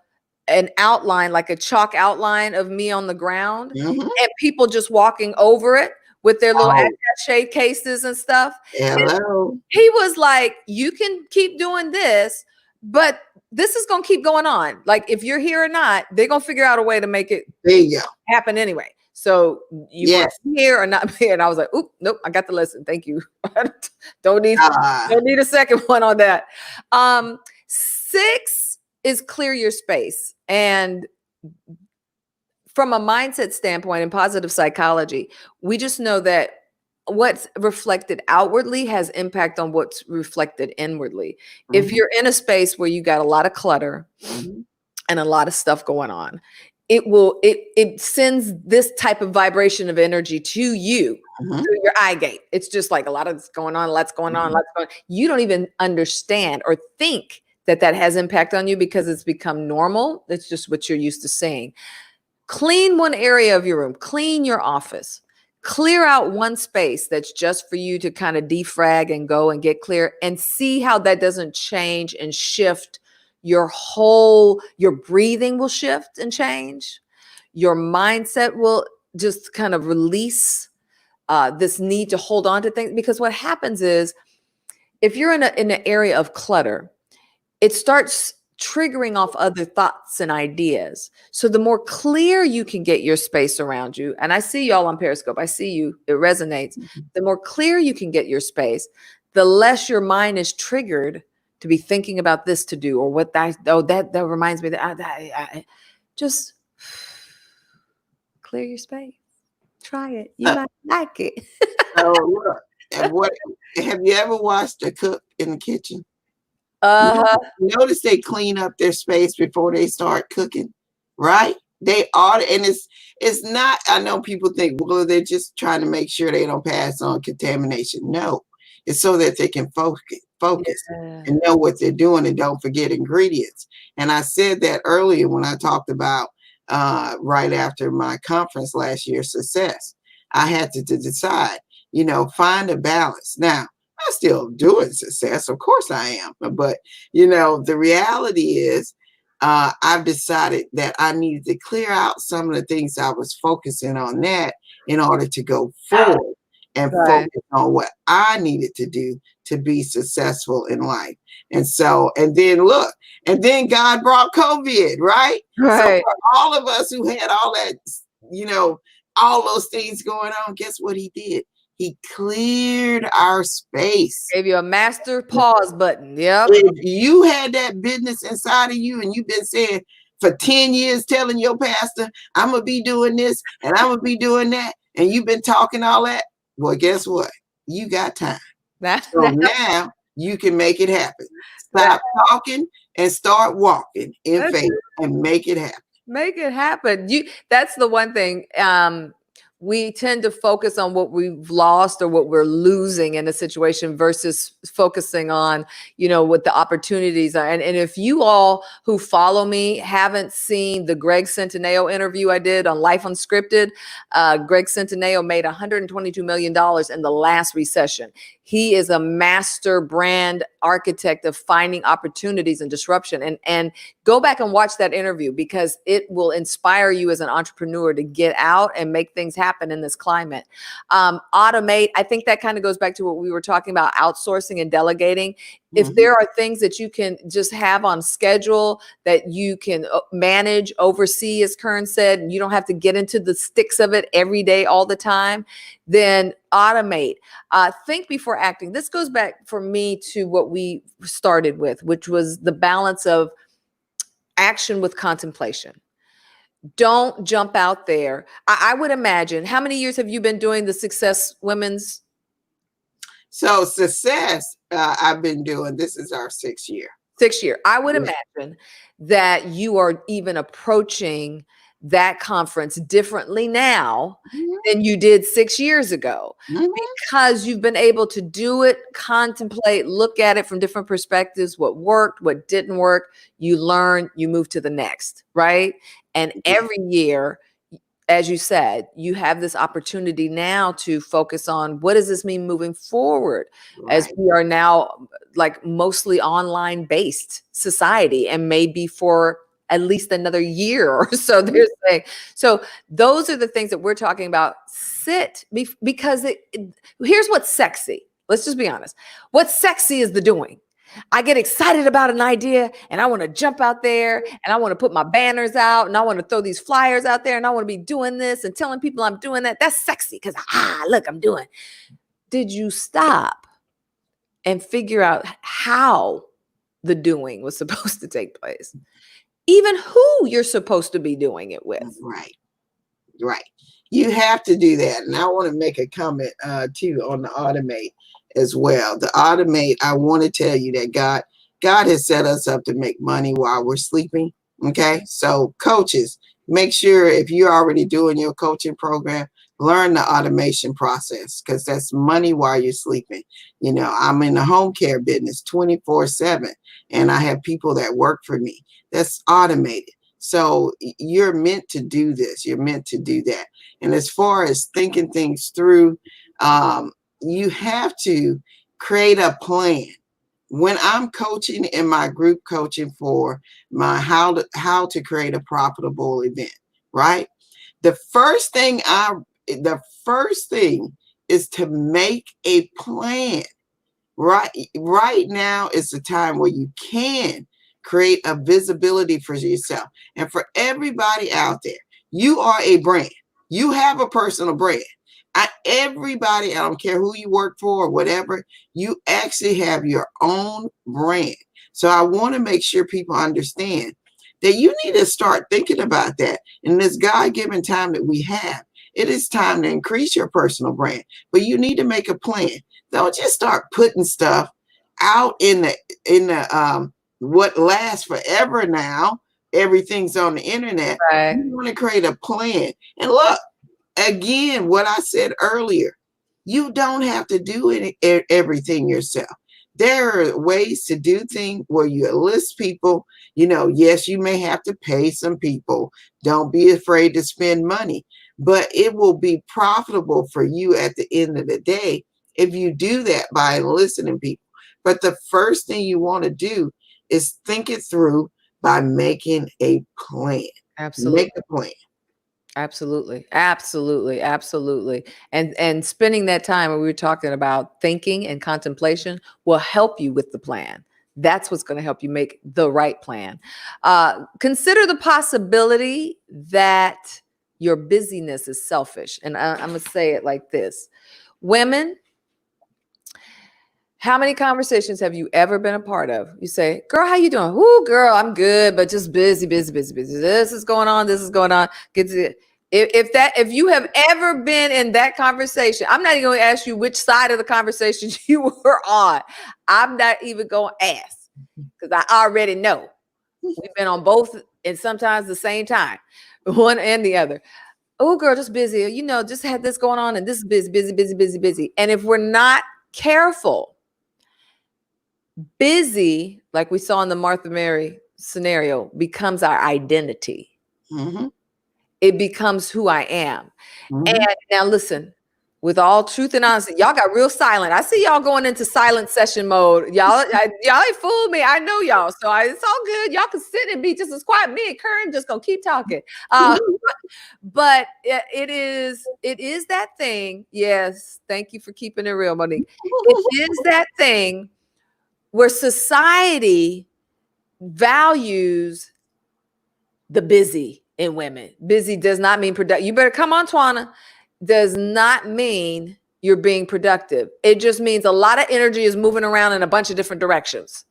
an outline, like a chalk outline of me on the ground, and people just walking over it with their little attaché cases and stuff. Hello. And he was like, you can keep doing this, but this is going to keep going on. Like, if you're here or not, they're going to figure out a way to make it happen anyway. So you want to be here or not be here. And I was like, oop, nope, I got the lesson. Thank you. don't need a second one on that. 6 is clear your space. And from a mindset standpoint in positive psychology, we just know that what's reflected outwardly has impact on what's reflected inwardly. If you're in a space where you got a lot of clutter and a lot of stuff going on, it sends this type of vibration of energy to you through your eye gate. It's just like a lot of this going on, lots going on. You don't even understand or think that has impact on you because it's become normal. It's just what you're used to seeing. Clean one area of your room, clean your office, clear out one space that's just for you to kind of defrag and go and get clear, and see how that doesn't change and shift your breathing will shift and change. Your mindset will just kind of release this need to hold on to things. Because what happens is, if you're in an area of clutter, it starts triggering off other thoughts and ideas. So the more clear you can get your space around you, and I see y'all on Periscope, I see you, it resonates. The more clear you can get your space, the less your mind is triggered to be thinking about this to do, or what that reminds me that I just clear your space. Try it. You might like it. So look, and have you ever watched a cook in the kitchen? Notice they clean up their space before they start cooking, right? They are, and it's not. I know people think, well, they're just trying to make sure they don't pass on contamination. No, it's so that they can focus and know what they're doing and don't forget ingredients. And I said that earlier when I talked about right after my conference last year, success. I had to decide, find a balance. Now, I'm still doing success. Of course I am. But, the reality is I've decided that I needed to clear out some of the things I was focusing on that in order to go forward and focus on what I needed to do to be successful in life. And then God brought COVID, right? So for all of us who had all that, all those things going on, guess what he did? He cleared our space. Gave you a master pause button. Yep. If you had that business inside of you and you've been saying for 10 years, telling your pastor, I'm going to be doing this and I'm going to be doing that, and you've been talking all that, well, guess what? You got time. So now you can make it happen. That- Stop talking and start walking in That's faith and make it happen. Make it happen. That's the one thing. We tend to focus on what we've lost or what we're losing in a situation versus focusing on, what the opportunities are. And if you all who follow me haven't seen the Greg Centineo interview I did on Life Unscripted, Greg Centineo made $122 million in the last recession. He is a master brand architect of finding opportunities and disruption. And go back and watch that interview because it will inspire you as an entrepreneur to get out and make things happen in this climate. Automate. I think that kind of goes back to what we were talking about, outsourcing and delegating. If there are things that you can just have on schedule that you can manage, oversee, as Kearn said, and you don't have to get into the sticks of it every day, all the time, then automate. Think before acting. This goes back for me to what we started with, which was the balance of action with contemplation. Don't jump out there. I would imagine, how many years have you been doing the Success Women's? So success, I've been doing, this is our 6th year. 6th year. I would imagine that you are even approaching that conference differently now than you did 6 years ago, because you've been able to do it, contemplate, look at it from different perspectives, what worked, what didn't work, you learn, you move to the next, right? And every year, as you said, you have this opportunity now to focus on what does this mean moving forward, as we are now like mostly online based society and maybe for at least another year or so. They're saying. So those are the things that we're talking about. Because here's what's sexy. Let's just be honest. What's sexy is the doing. I get excited about an idea and I want to jump out there and I want to put my banners out and I want to throw these flyers out there and I want to be doing this and telling people I'm doing that. That's sexy because, look, I'm doing. Did you stop and figure out how the doing was supposed to take place? Even who you're supposed to be doing it with. Right. You have to do that. And I want to make a comment too on the automate as well. The automate, I want to tell you that God has set us up to make money while we're sleeping. Okay. So coaches, make sure if you're already doing your coaching program, learn the automation process because that's money while you're sleeping. I'm in the home care business 24/7 and I have people that work for me. That's automated. So you're meant to do this. You're meant to do that. And as far as thinking things through, you have to create a plan. When I'm coaching in my group coaching for my how to create a profitable event, right? The first thing is to make a plan. Right now is the time where you can create a visibility for yourself. And for everybody out there, you are a brand. You have a personal brand. Everybody, I don't care who you work for or whatever, you actually have your own brand. So I want to make sure people understand that you need to start thinking about that. In this God-given time that we have, it is time to increase your personal brand. But you need to make a plan. Don't just start putting stuff out in the what lasts forever now. Everything's on the internet. Right. You want to create a plan. And look, again, what I said earlier, you don't have to do everything yourself. There are ways to do things where you enlist people. Yes, you may have to pay some people. Don't be afraid to spend money, but it will be profitable for you at the end of the day if you do that by enlisting people. But the first thing you want to do is think it through by making a plan. Absolutely. Make a plan. Absolutely. And spending that time when we were talking about thinking and contemplation will help you with the plan. That's what's going to help you make the right plan. Consider the possibility that your busyness is selfish. And I'm going to say it like this. Women, how many conversations have you ever been a part of? You say, girl, how you doing? Ooh, girl, I'm good, but just busy. This is going on. Get to it. If you have ever been in that conversation, I'm not even going to ask you which side of the conversation you were on. I'm not even going to ask because I already know. We've been on both and sometimes the same time, one and the other. Oh, girl, just busy. Just had this going on and this is busy, busy, busy, busy, busy. And if we're not careful, busy, like we saw in the Martha Mary scenario, becomes our identity. Mm-hmm. It becomes who I am. Mm-hmm. And now listen, with all truth and honesty, y'all got real silent. I see y'all going into silent session mode. Y'all ain't fooled me. I know y'all. So it's all good. Y'all can sit and be just as quiet. Me and Kearn just gonna keep talking. But it is that thing. Yes, thank you for keeping it real, Monique. It is that thing where society values the busy in women. Busy does not mean productive. You better come on, Twana. Does not mean you're being productive. It just means a lot of energy is moving around in a bunch of different directions.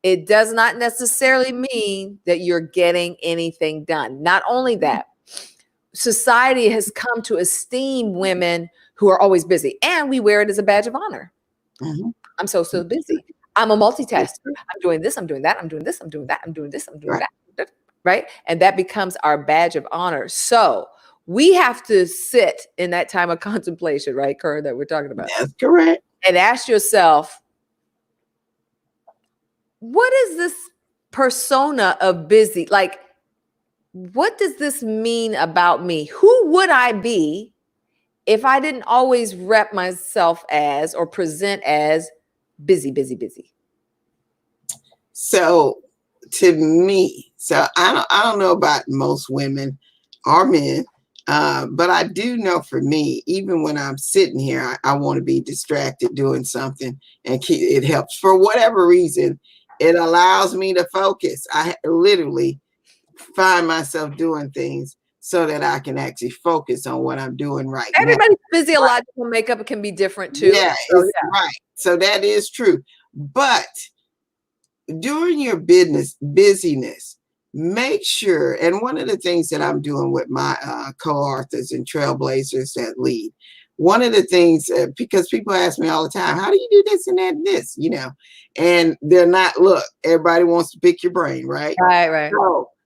It does not necessarily mean that you're getting anything done. Not only that, society has come to esteem women who are always busy, and we wear it as a badge of honor. Mm-hmm. I'm so busy. I'm a multitasker. I'm doing this, I'm doing that, I'm doing this, I'm doing that, I'm doing this, I'm doing that. Right? And that becomes our badge of honor. So we have to sit in that time of contemplation, right, Kearn, that we're talking about. That's correct. And ask yourself, what is this persona of busy? Like, what does this mean about me? Who would I be if I didn't always rep myself as or present as busy, busy, busy? So to me, I don't know about most women or men, but I do know for me, even when I'm sitting here, I want to be distracted doing something, and it helps for whatever reason. It allows me to focus. I literally find myself doing things so that I can actually focus on what I'm doing right now. Everybody's physiological makeup can be different too. Yeah, right. So that is true. But during your busyness, make sure, and one of the things that I'm doing with my co-authors and trailblazers that lead, one of the things, because people ask me all the time, how do you do this and that and this, and they're not, look, everybody wants to pick your brain, right? Right.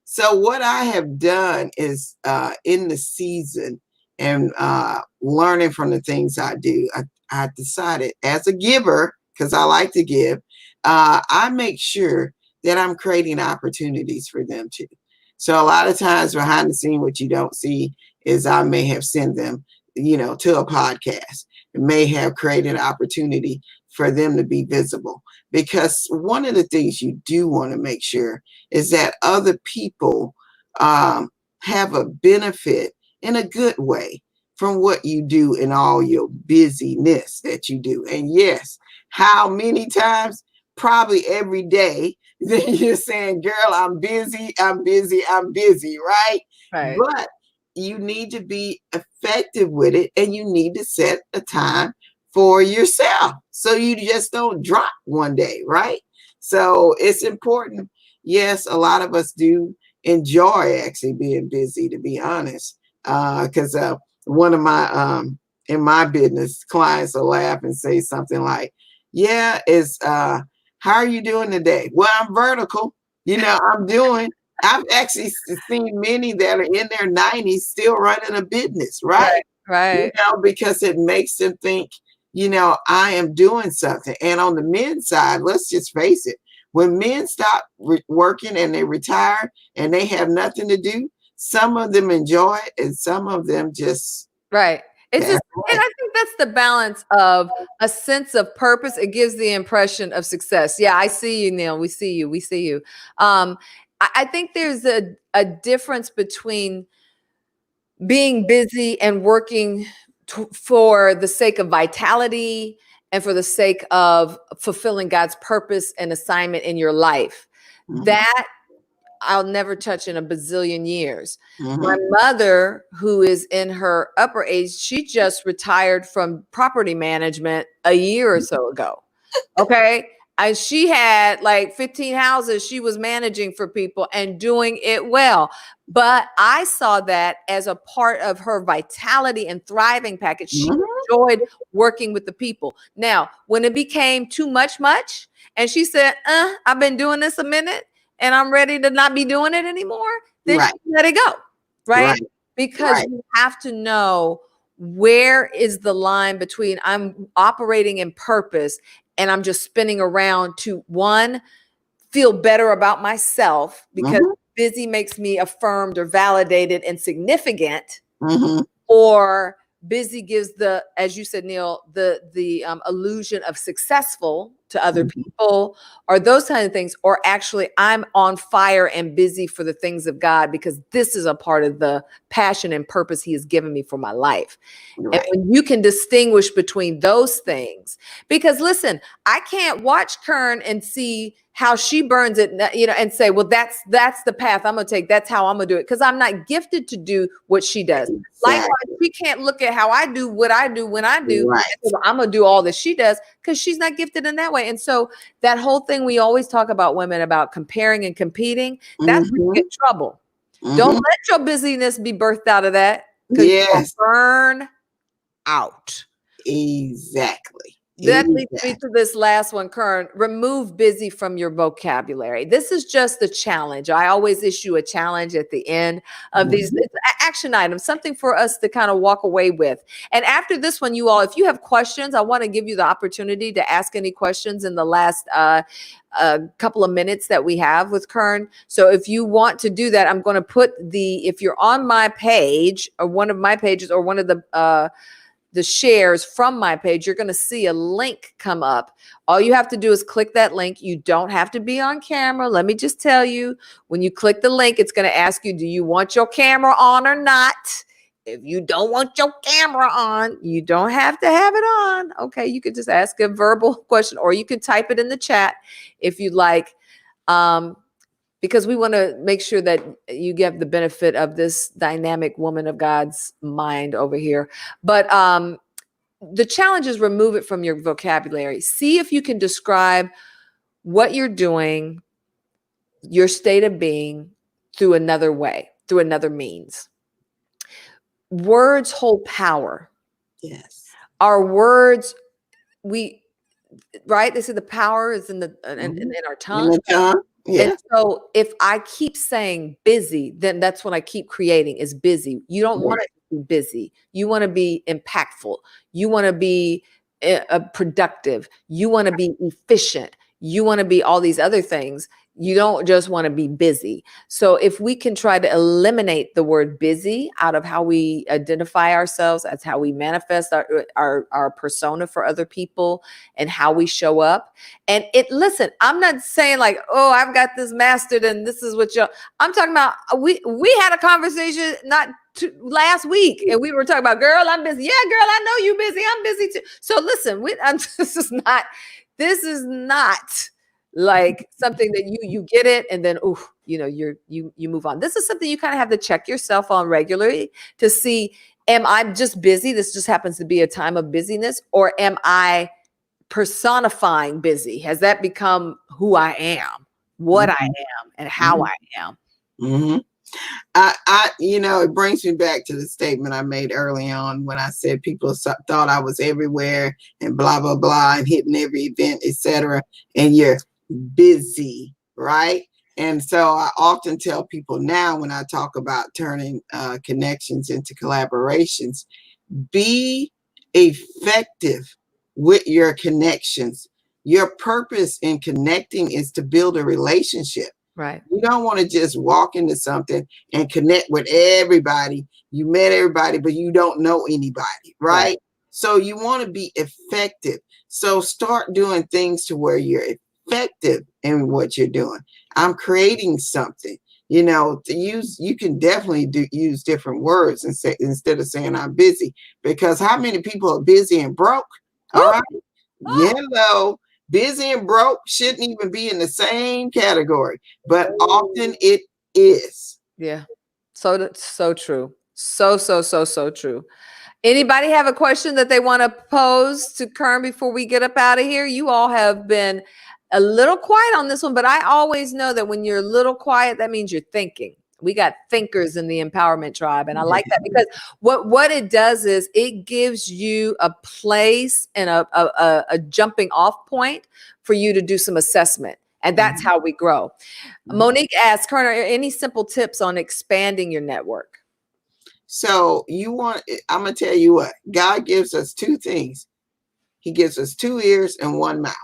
So what I have done is in the season and learning from the things I do, I decided as a giver, because I like to give, I make sure that I'm creating opportunities for them too. So a lot of times behind the scene, what you don't see is I may have sent them, to a podcast. It may have created an opportunity for them to be visible. Because one of the things you do want to make sure is that other people have a benefit in a good way from what you do in all your busyness that you do. And yes, how many times? Probably every day that you're saying, girl, I'm busy, I'm busy, I'm busy, right? But you need to be effective with it, and you need to set a time for yourself so you just don't drop one day, right? So it's important. Yes, a lot of us do enjoy actually being busy, to be honest, because one of my in my business clients will laugh and say something like, yeah, it's how are you doing today? Well, I'm vertical. I've actually seen many that are in their 90s still running a business, right? Because it makes them think, I am doing something. And on the men's side, let's just face it, when men stop working and they retire and they have nothing to do, some of them enjoy it and some of them just. Right. And I think that's the balance of a sense of purpose. It gives the impression of success. Yeah, I see you, Neil. We see you. We see you. I think there's a difference between being busy and working for the sake of vitality and for the sake of fulfilling God's purpose and assignment in your life. Mm-hmm. That I'll never touch in a bazillion years. Mm-hmm. My mother, who is in her upper age, she just retired from property management a year or so ago. Okay. she had like 15 houses she was managing for people and doing it well. But I saw that as a part of her vitality and thriving package. She enjoyed working with the people. Now, when it became too much, and she said, I've been doing this a minute and I'm ready to not be doing it anymore, then she let it go, right? Because you have to know, where is the line between I'm operating in purpose and I'm just spinning around to, one, feel better about myself because busy makes me affirmed or validated and significant, or busy gives the, as you said, Neil, the illusion of successful to other people, or those kind of things, or actually I'm on fire and busy for the things of God because this is a part of the passion and purpose he has given me for my life. And when you can distinguish between those things, because listen, I can't watch Kearn and see how she burns it, and say, well, that's the path I'm going to take. That's how I'm going to do it. Because I'm not gifted to do what she does. Likewise, she can't look at how I do what I do when I do. I'm going to do all that she does because she's not gifted in that way. And so that whole thing we always talk about women about comparing and competing, that's where you get in trouble. Don't let your busyness be birthed out of that, because you'll burn out. Exactly. That leads me to this last one, Kearn. Remove busy from your vocabulary. This is just the challenge. I always issue a challenge at the end of these action items, something for us to kind of walk away with. And after this one, you all, if you have questions, I want to give you the opportunity to ask any questions in the last couple of minutes that we have with Kearn. So if you want to do that, I'm going to put if you're on my page or one of my pages or one of the shares from my page, you're going to see a link come up. All you have to do is click that link. You don't have to be on camera. Let me just tell you, when you click the link, it's going to ask you, do you want your camera on or not? If you don't want your camera on, you don't have to have it on. Okay, you could just ask a verbal question, or you can type it in the chat if you'd like. Because we want to make sure that you get the benefit of this dynamic woman of God's mind over here. But the challenge is remove it from your vocabulary. See if you can describe what you're doing, your state of being, through another way, through another means. Words hold power. Yes. Our words, right? They say the power is in our tongue. In the tongue. Yeah. And so if I keep saying busy, then that's what I keep creating is busy. You don't want to be busy. You want to be impactful. You want to be productive. You want to be efficient. You want to be all these other things. You don't just want to be busy. So if we can try to eliminate the word busy out of how we identify ourselves, as how we manifest our persona for other people and how we show up. And listen, I'm not saying like, oh, I've got this mastered and this is what I'm talking about. We had a conversation last week and we were talking about, girl, I'm busy. Yeah, girl, I know you busy. I'm busy too. So listen, this is not like something that you get it and then you move on. This is something you kind of have to check yourself on regularly to see, am I just busy? This just happens to be a time of busyness, or am I personifying busy? Has that become who I am, what I am, and how I am? It brings me back to the statement I made early on when I said people thought I was everywhere and blah, blah, blah, and hitting every event, etc. And you're busy, right? And so I often tell people now when I talk about turning connections into collaborations, be effective with your connections. Your purpose in connecting is to build a relationship. Right. You don't want to just walk into something and connect with everybody. You met everybody, but you don't know anybody, right? So you want to be effective. So start doing things to where you're effective in what you're doing. I'm creating something, you can definitely use different words and say, instead of saying I'm busy, because how many people are busy and broke? All right. Yellow. Busy and broke shouldn't even be in the same category, but often it is. Yeah. So true. So true. Anybody have a question that they want to pose to Kearn before we get up out of here? You all have been a little quiet on this one, but I always know that when you're a little quiet, that means you're thinking. We got thinkers in the empowerment tribe. And I like that because what it does is it gives you a place and a jumping off point for you to do some assessment. And that's how we grow. Monique asks, Kearn, are there any simple tips on expanding your network? So I'm going to tell you what, God gives us two things. He gives us 2 ears and 1 mouth.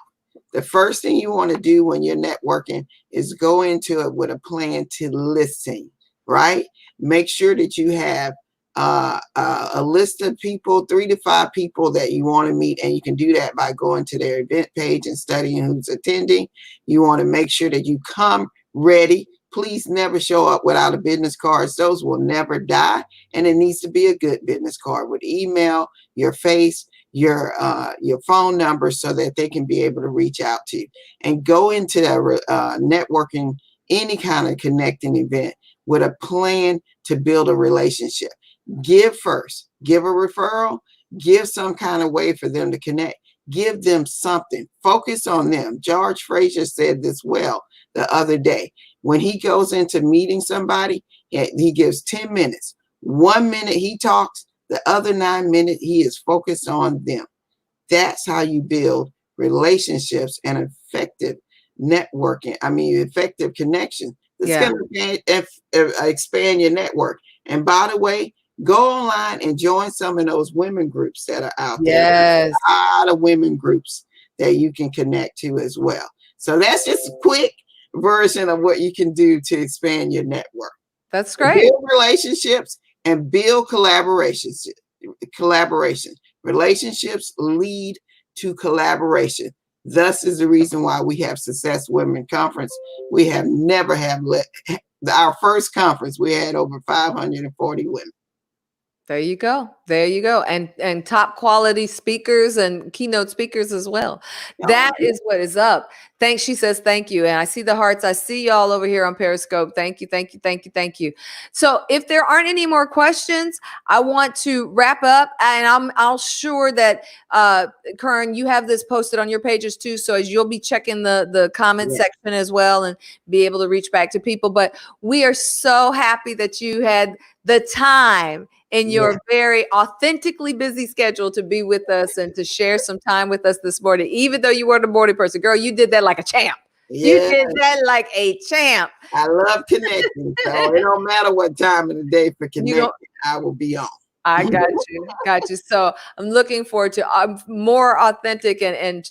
The first thing you want to do when you're networking is go into it with a plan to listen, right? Make sure that you have a list of people, 3 to 5 people that you want to meet. And you can do that by going to their event page and studying who's attending. You want to make sure that you come ready. Please never show up without a business card. Those will never die. And it needs to be a good business card with email, your face, your phone number, so that they can be able to reach out to you. And go into that networking, any kind of connecting event with a plan to build a relationship. Give first, give a referral, give some kind of way for them to connect, give them something, focus on them. George Frazier said this well the other day. When he goes into meeting somebody, he gives 10 minutes. 1 minute he talks, the other 9 minutes he is focused on them. That's how you build relationships and effective networking. Effective connection. It's going to expand your network. And by the way, go online and join some of those women groups that are out there. Yes. A lot of women groups that you can connect to as well. So that's just a quick version of what you can do to expand your network. That's great. Build relationships and build collaboration. Relationships lead to collaboration. Thus is the reason why we have Success Women Conference. We have never our first conference, we had over 540 women. There you go. There you go. And top quality speakers and keynote speakers as well. That is what is up. Thanks. She says, thank you. And I see the hearts. I see y'all over here on Periscope. Thank you. Thank you. Thank you. Thank you. So if there aren't any more questions, I want to wrap up, and I'll sure that Kearn, you have this posted on your pages too. So as you'll be checking the comment section as well and be able to reach back to people. But we are so happy that you had the time in your very authentically busy schedule to be with us and to share some time with us this morning, even though you weren't a morning person. Girl, you did that like a champ. You did that like a champ. I love connecting. So it don't matter what time of the day for connecting, I will be on. I got you. Got you. So I'm looking forward to more authentic and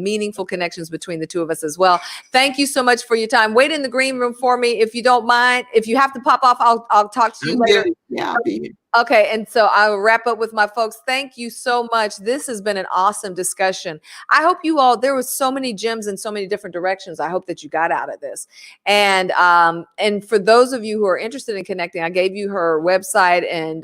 meaningful connections between the two of us as well. Thank you so much for your time. Wait in the green room for me if you don't mind. If you have to pop off, I'll talk to you later. Yeah, I'll be here. Okay, and so I'll wrap up with my folks. Thank you so much. This has been an awesome discussion. I hope you all, there was so many gems in so many different directions. I hope that you got out of this. And for those of you who are interested in connecting, I gave you her website and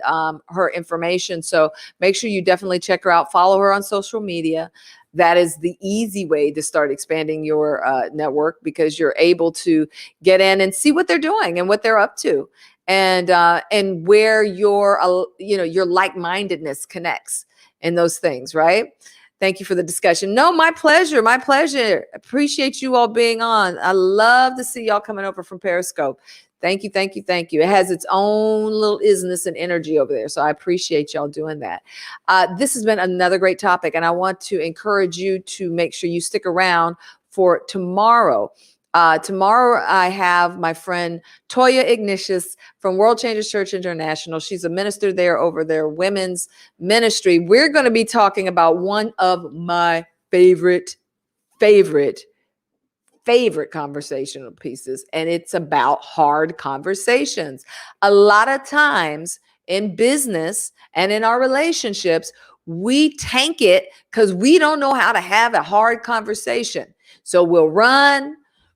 her information. So make sure you definitely check her out. Follow her on social media. That is the easy way to start expanding your network, because you're able to get in and see what they're doing and what they're up to. And where your like-mindedness connects in those things, right? Thank you for the discussion. No, my pleasure. My pleasure. Appreciate you all being on. I love to see y'all coming over from Periscope. Thank you. Thank you. Thank you. It has its own little isness and energy over there. So I appreciate y'all doing that. This has been another great topic, and I want to encourage you to make sure you stick around for tomorrow. Tomorrow, I have my friend Toya Ignatius from World Changers Church International. She's a minister there over their women's ministry. We're going to be talking about one of my favorite conversational pieces, and it's about hard conversations. A lot of times in business and in our relationships, we tank it because we don't know how to have a hard conversation. So we'll run.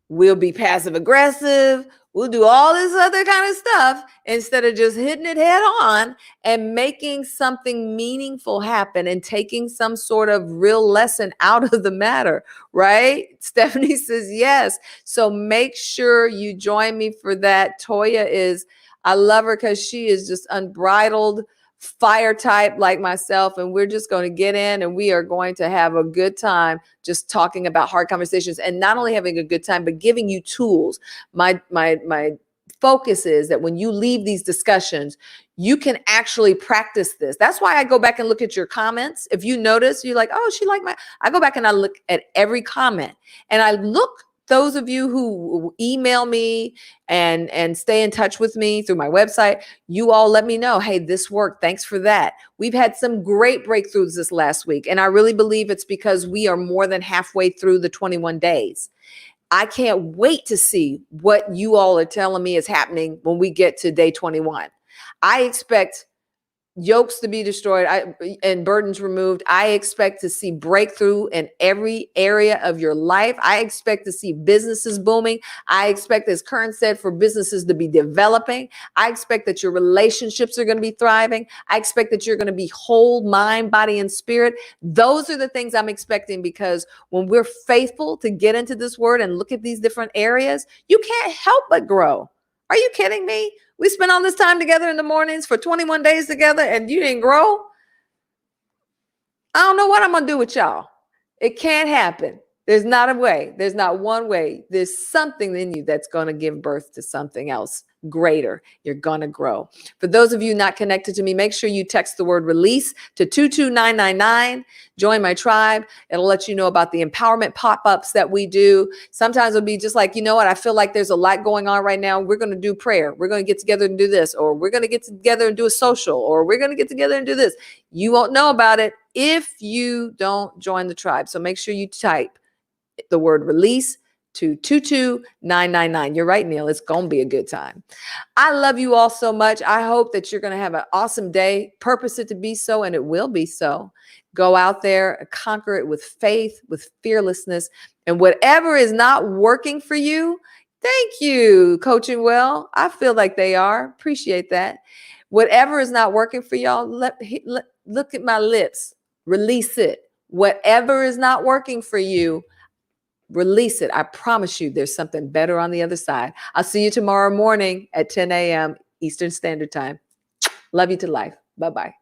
We'll be passive aggressive. We'll do all this other kind of stuff instead of just hitting it head on and making something meaningful happen and taking some sort of real lesson out of the matter, right? Stephanie says yes. So make sure you join me for that. Toya I love her because she is just unbridled fire type like myself, and we're just going to get in and we are going to have a good time just talking about hard conversations, and not only having a good time, but giving you tools. My focus is that when you leave these discussions, you can actually practice this. That's why I go back and look at your comments. If you notice, you're like, oh, she liked I go back and I look at every comment, and I look, those of you who email me and stay in touch with me through my website, you all let me know, hey, this worked. Thanks for that. We've had some great breakthroughs this last week. And I really believe it's because we are more than halfway through the 21 days. I can't wait to see what you all are telling me is happening when we get to day 21. I expect yokes to be destroyed and burdens removed. I expect to see breakthrough in every area of your life. I expect to see businesses booming. I expect, as Kearn said, for businesses to be developing. I expect that your relationships are going to be thriving. I expect that you're going to be whole, mind, body, and spirit. Those are the things I'm expecting, because when we're faithful to get into this word and look at these different areas, you can't help but grow. Are you kidding me? We spent all this time together in the mornings for 21 days together and you didn't grow? I don't know what I'm going to do with y'all. It can't happen. There's not a way. There's not one way. There's something in you that's going to give birth to something else greater. You're going to grow. For those of you not connected to me, make sure you text the word release to 22999. Join my tribe. It'll let you know about the empowerment pop-ups that we do. Sometimes it'll be just like, you know what? I feel like there's a lot going on right now. We're going to do prayer. We're going to get together and do this, or we're going to get together and do a social, or we're going to get together and do this. You won't know about it if you don't join the tribe. So make sure you type the word release to 22999. You're right, Neil. It's going to be a good time. I love you all so much. I hope that you're going to have an awesome day. Purpose it to be so, and it will be so. Go out there, conquer it with faith, with fearlessness, and whatever is not working for you, thank you, Coaching Well. I feel like they are. Appreciate that. Whatever is not working for y'all, look at my lips. Release it. Whatever is not working for you, release it. I promise you there's something better on the other side. I'll see you tomorrow morning at 10 a.m. Eastern Standard Time. Love you to life. Bye-bye.